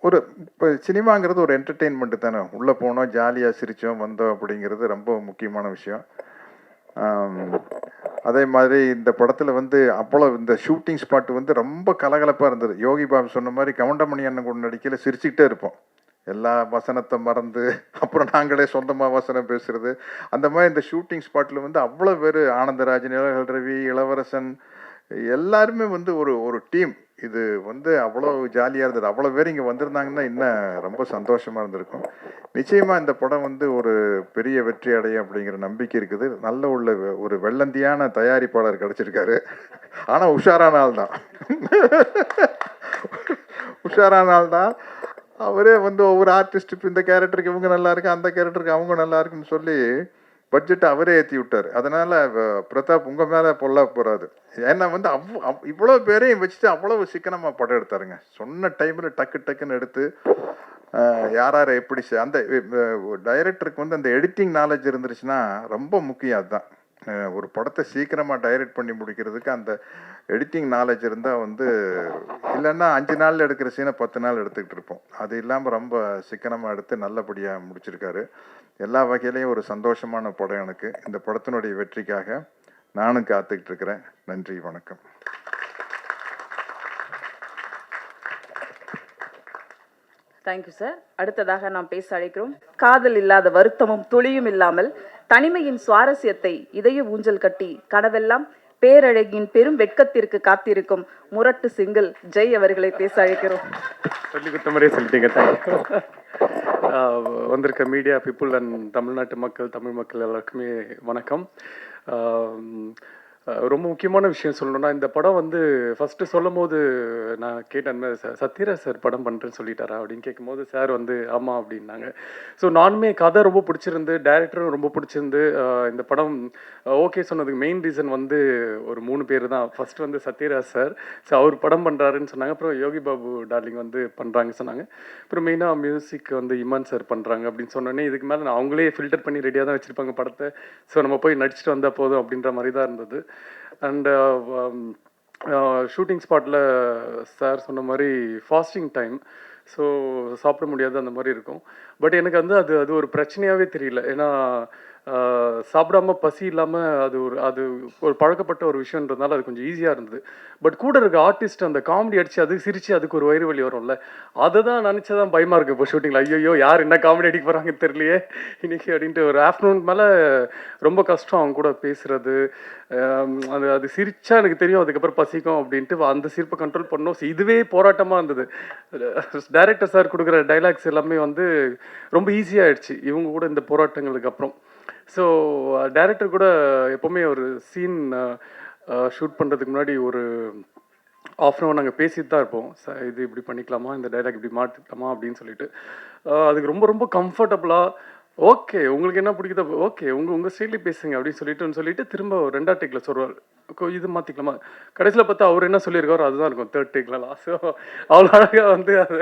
ஒரு இப்போ சினிமாங்கிறது ஒரு என்டர்டெயின்மெண்ட்டு தானே. உள்ளே போனோம், ஜாலியாக சிரித்தோம் வந்தோம் அப்படிங்கிறது ரொம்ப முக்கியமான விஷயம். அதே மாதிரி இந்த படத்தில் வந்து அவ்வளோ இந்த ஷூட்டிங் ஸ்பாட் வந்து ரொம்ப கலகலப்பாக இருந்தது. யோகி பாபு சொன்ன மாதிரி கவுண்டமணி அண்ணன் கூட நடிக்கையில் சிரிச்சுக்கிட்டே இருப்போம். எல்லா வசனத்தை மறந்து அப்புறம் நாங்களே சொந்தமாக வசனம் பேசுகிறது. அந்த மாதிரி இந்த ஷூட்டிங் ஸ்பாட்டில் வந்து அவ்வளோ பேர், ஆனந்தராஜன், இளகல் ரவி, இளவரசன் எல்லாருமே வந்து ஒரு டீம். இது வந்து அவ்வளோ ஜாலியாக இருந்தது. அவ்வளோ பேர் இங்கே வந்திருந்தாங்கன்னா இன்னும் ரொம்ப சந்தோஷமாக இருந்திருக்கும். நிச்சயமாக இந்த படம் வந்து ஒரு பெரிய வெற்றி அடையும் அப்படிங்கிற நம்பிக்கை இருக்குது. நல்ல ஒரு வெள்ளந்தியான தயாரிப்பாளர் கிடச்சிருக்காரு. ஆனால் உஷாரான ஆள் தான். உஷாரான ஆள் தான். அவரே வந்து ஒவ்வொரு ஆர்டிஸ்ட் இப்போ இந்த கேரக்டருக்கு இவங்க நல்லா இருக்கு, அந்த கேரக்டருக்கு அவங்க நல்லா இருக்குன்னு சொல்லி பட்ஜெட்டை அவரே ஏற்றி விட்டார். அதனால் பிரதாப் உங்கள் மேலே பொல்லா போகிறாது. ஏன்னா வந்து இவ்வளோ பேரையும் வச்சுட்டு அவ்வளவு சிக்கனமாக படம் எடுத்தாருங்க. சொன்ன டைமில் டக்கு டக்குன்னு எடுத்து யார் யாரை எப்படி அந்த டைரக்டருக்கு வந்து அந்த எடிட்டிங் நாலேஜ் இருந்துருச்சுன்னா ரொம்ப முக்கியம். அதுதான் ஒரு படத்தை சீக்கிரமாக டைரக்ட் பண்ணி முடிக்கிறதுக்கு அந்த எடிட்டிங் நாலேஜ் இருந்தால் வந்து, இல்லைன்னா 5 நாளில் எடுக்கிற சீனை 10 நாள் எடுத்துக்கிட்டு இருப்போம். அது இல்லாமல் ரொம்ப சிக்கனமாக எடுத்து நல்லபடியாக முடிச்சிருக்காரு. எல்லா வகையிலையும் ஒரு சந்தோஷமான படம் எனக்கு. இந்த படத்தினுடைய வெற்றிக்காக நானும் காத்துக்கிட்டு இருக்கிறேன். நன்றி, வணக்கம்.
Thank you sir. அடுத்ததாக நாம் பேச அழைக்கிறோம். காதல் இல்லாத வருத்தமும் துளியும் இல்லாமல் தனிமையின் சுவாரஸ்யத்தை இதய ஊஞ்சல் கட்டி கனவெல்லாம் பேரழகின் பெரும் வெட்கத்திற்கு காத்திருக்கும் முரட்டு சிங்கிள் ஜெய் அவர்களை பேச அழைக்கிறோம்.
சொல்லி கொடுத்த மாதிரியே சொல்லிட்டீங்க. வந்திருக்க மீடியா பீப்புள் அண்ட் தமிழ்நாட்டு மக்கள், தமிழ் மக்கள் எல்லாருக்குமே வணக்கம். ரொம்ப முக்கியமான விஷயம் சொல்லணும்னா, இந்த படம் வந்து ஃபஸ்ட்டு சொல்லும் போது நான் கேட்டேன், சத்யராஜ் சார் படம் பண்ணுறேன்னு சொல்லிட்டாரா அப்படின்னு கேட்கும்போது சார் வந்து ஆமாம் அப்படின்னாங்க. ஸோ நானுமே கதை ரொம்ப பிடிச்சிருந்து, டைரக்டரும் ரொம்ப பிடிச்சிருந்து இந்த படம் ஓகே சொன்னதுக்கு மெயின் ரீசன் வந்து ஒரு 3 பேர் தான். ஃபஸ்ட்டு வந்து சத்யராஜ் சார், ஸோ அவர் படம் பண்ணுறாருன்னு சொன்னாங்க. அப்புறம் யோகி பாபு டார்லிங் வந்து பண்ணுறாங்க சொன்னாங்க. அப்புறம் மெயினாக மியூசிக் வந்து இமான் சார் பண்ணுறாங்க அப்படின்னு சொன்னோன்னே, இதுக்கு மேலே நான் அவங்களே ஃபில்டர் பண்ணி ரெடியாக தான் வச்சுருப்பாங்க படத்தை. ஸோ நம்ம போய் நடிச்சுட்டு வந்தால் போதும் அப்படின்ற மாதிரி தான் இருந்தது. அண்ட் ஷூட்டிங் ஸ்பாட்டில் சார் சொன்ன மாதிரி ஃபாஸ்டிங் டைம், ஸோ சாப்பிட முடியாது அந்த மாதிரி இருக்கும். பட் எனக்கு வந்து அது ஒரு பிரச்சனையாகவே தெரியல. ஏன்னா சாப்பிடாம பசி இல்லாமல் அது ஒரு பழக்கப்பட்ட ஒரு விஷயன்றதுனால அது கொஞ்சம் ஈஸியாக இருந்தது. பட் கூட இருக்க ஆர்டிஸ்ட் அந்த காமெடி அடித்து அதுக்கு சிரித்து அதுக்கு ஒரு வயிறு வலி வரும்ல, அதை தான் நினச்சதான் பயமாக இருக்குது இப்போ ஷூட்டிங்கில். ஐயோ யார் என்ன காமெடி அடிக்க போகிறாங்கன்னு தெரியலையே இன்னைக்கு அப்படின்ட்டு. ஒரு ஆஃப்டர்நூன் மேலே ரொம்ப கஷ்டம் அவங்க கூட பேசுகிறது. அது சிரிச்சா எனக்கு தெரியும் அதுக்கப்புறம் பசிக்கும் அப்படின்ட்டு அந்த சிரிப்பை கண்ட்ரோல் பண்ணோம். இதுவே போராட்டமாக இருந்தது. டைரக்டர் சார் கொடுக்குற டைலாக்ஸ் எல்லாமே வந்து ரொம்ப ஈஸியாகிடுச்சு இவங்க கூட இந்த போராட்டங்களுக்கு அப்புறம். ஸோ டைரக்டர் கூட எப்போவுமே ஒரு சீன் ஷூட் பண்ணுறதுக்கு முன்னாடி ஒரு ஆஃப்டர்நூன் நாங்கள் பேசிட்டு தான் இருப்போம். இது இப்படி பண்ணிக்கலாமா, இந்த டைலாக் இப்படி மாற்றிக்கலாமா அப்படின்னு சொல்லிட்டு. அதுக்கு ரொம்ப ரொம்ப கம்ஃபர்டபுளாக ஓகே உங்களுக்கு என்ன பிடிக்குதோ ஓகே உங்கள் ஸ்டைல்லே பேசுங்க அப்படின்னு சொல்லிட்டு திரும்ப 2ஆவது டேக்கில் சொல்லுவார், இது மாற்றிக்கலாமா. கடைசியில் பார்த்தா அவர் என்ன சொல்லியிருக்காரோ அதுதான் இருக்கும் 3rd டேக்லாம். ஸோ அவ்வளோ அழகாக வந்து அதை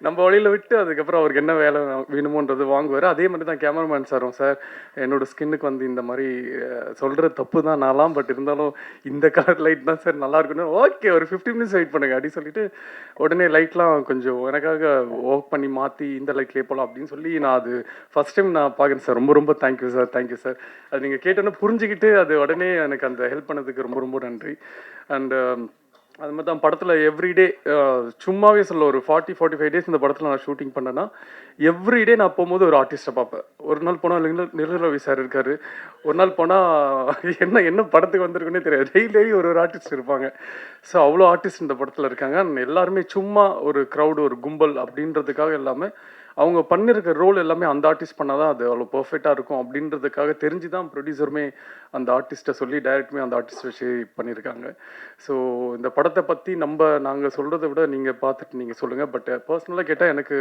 நம்ம வழியில் விட்டு அதுக்கப்புறம் அவருக்கு என்ன வேலை வேணுமோன்றது வாங்குவார். அதே மாதிரி தான் கேமராமேன் சாரும், சார் என்னோட ஸ்கின்னுக்கு வந்து இந்த மாதிரி சொல்கிற தப்பு தான் நான்லாம், பட் இருந்தாலும் இந்த கலர் லைட் தான் சார் நல்லா இருக்குன்னு. ஓகே ஒரு 15 minutes வெயிட் பண்ணுங்க அப்படின்னு சொல்லிட்டு உடனே லைட்லாம் கொஞ்சம் எனக்காக ஒர்க் பண்ணி மாற்றி இந்த லைட்லேயே போகலாம் அப்படின்னு சொல்லி நான் அது ஃபஸ்ட் டைம் நான் பார்க்குறேன் சார். ரொம்ப ரொம்ப தேங்க்யூ சார். அது நீங்கள் கேட்டோன்னே புரிஞ்சுக்கிட்டு அது உடனே எனக்கு அந்த ஹெல்ப் பண்ணதுக்கு ரொம்ப ரொம்ப நன்றி. அண்ட் அது மாதிரி தான் படத்தில் எவ்ரிடே சும்மாவே சொல்ல ஒரு 40-45 days இந்த படத்தில் நான் ஷூட்டிங் பண்ணேன்னா எவ்ரிடே நான் போகும்போது ஒரு ஆர்டிஸ்ட்டை பார்ப்பேன். ஒரு நாள் போனால் நிரவி சார் இருக்கார், ஒரு நாள் போனால் என்ன படத்துக்கு வந்திருக்குன்னே தெரியாது. டெய்லி ஒரு ஆர்டிஸ்ட் இருப்பாங்க. ஸோ அவ்வளோ ஆர்டிஸ்ட் இந்த படத்தில் இருக்காங்க. எல்லாருமே சும்மா ஒரு க்ரௌடு ஒரு கும்பல் அப்படின்றதுக்காக எல்லாமே அவங்க பண்ணியிருக்க ரோல் எல்லாமே அந்த ஆர்டிஸ்ட் பண்ணால் தான் அது அவ்வளோ பர்ஃபெக்டாக இருக்கும் அப்படின்றதுக்காக தெரிஞ்சு தான் ப்ரொடியூசருமே அந்த ஆர்டிஸ்ட்டை சொல்லி டைரக்டுமே அந்த ஆர்டிஸ்ட் வச்சு பண்ணியிருக்காங்க. ஸோ இந்த படத்தை பற்றி நாங்கள் சொல்கிறத விட நீங்கள் பார்த்துட்டு நீங்கள் சொல்லுங்கள். பட் பர்சனலாக கேட்டால் எனக்கு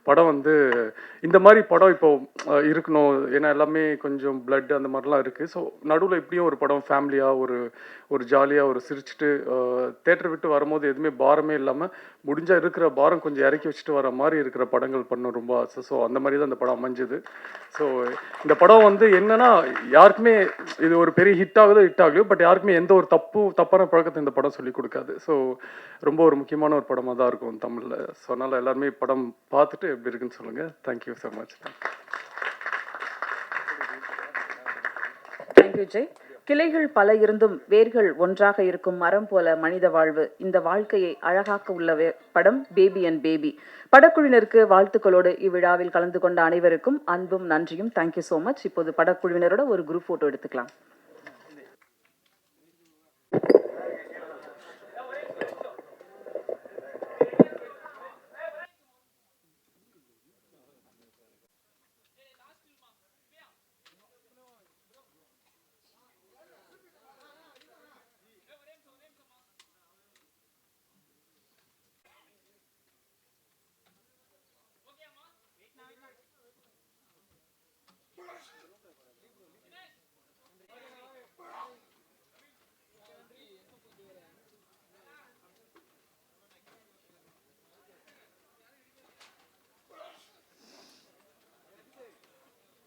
படம் வந்து இந்த மாதிரி படம் இப்போ இருக்கணும். ஏன்னா எல்லாமே கொஞ்சம் பிளட் அந்த மாதிரிலாம் இருக்குது. ஸோ நடுவில் இப்படியும் ஒரு படம் ஃபேமிலியாக ஒரு ஜாலியாக ஒரு சிரிச்சுட்டு தேட்டர் விட்டு வரும்போது எதுவுமே பாரமே இல்லாமல் முடிஞ்சால் இருக்கிற பாரம் கொஞ்சம் இறக்கி வச்சுட்டு வர மாதிரி இருக்கிற படங்கள் பண்ண ரொம்ப ஆசை. ஸோ அந்த மாதிரி தான் இந்த படம் அமைஞ்சுது. ஸோ இந்த படம் வந்து என்னன்னா யாருக்குமே இது ஒரு பெரிய ஹிட் ஆகலையோ பட் யாருக்குமே எந்த ஒரு தப்பான பழக்கத்தை இந்த படம் சொல்லி கொடுக்காது. ஸோ ரொம்ப ஒரு முக்கியமான ஒரு படமாக தான் இருக்கும் தமிழில். ஸோ அதனால் எல்லாருமே படம் பார்த்துட்டு எப்படி இருக்குன்னு சொல்லுங்கள். Thank you so much.
Thank you Jai. கிளைகள் பல இருந்தும் வேர்கள் ஒன்றாக இருக்கும் மரம் போல மனித வாழ்வு. இந்த வாழ்க்கையை அழகாக்க உள்ள படம் பேபி அண்ட் பேபி. படக்குழுவினருக்கு வாழ்த்துக்களோடு இவ்விழாவில் கலந்து கொண்ட அனைவருக்கும் அன்பும் நன்றியும். Thank you so much. இப்போது படக்குழுவினரோட ஒரு குரூப் ஃபோட்டோ எடுத்துக்கலாம்.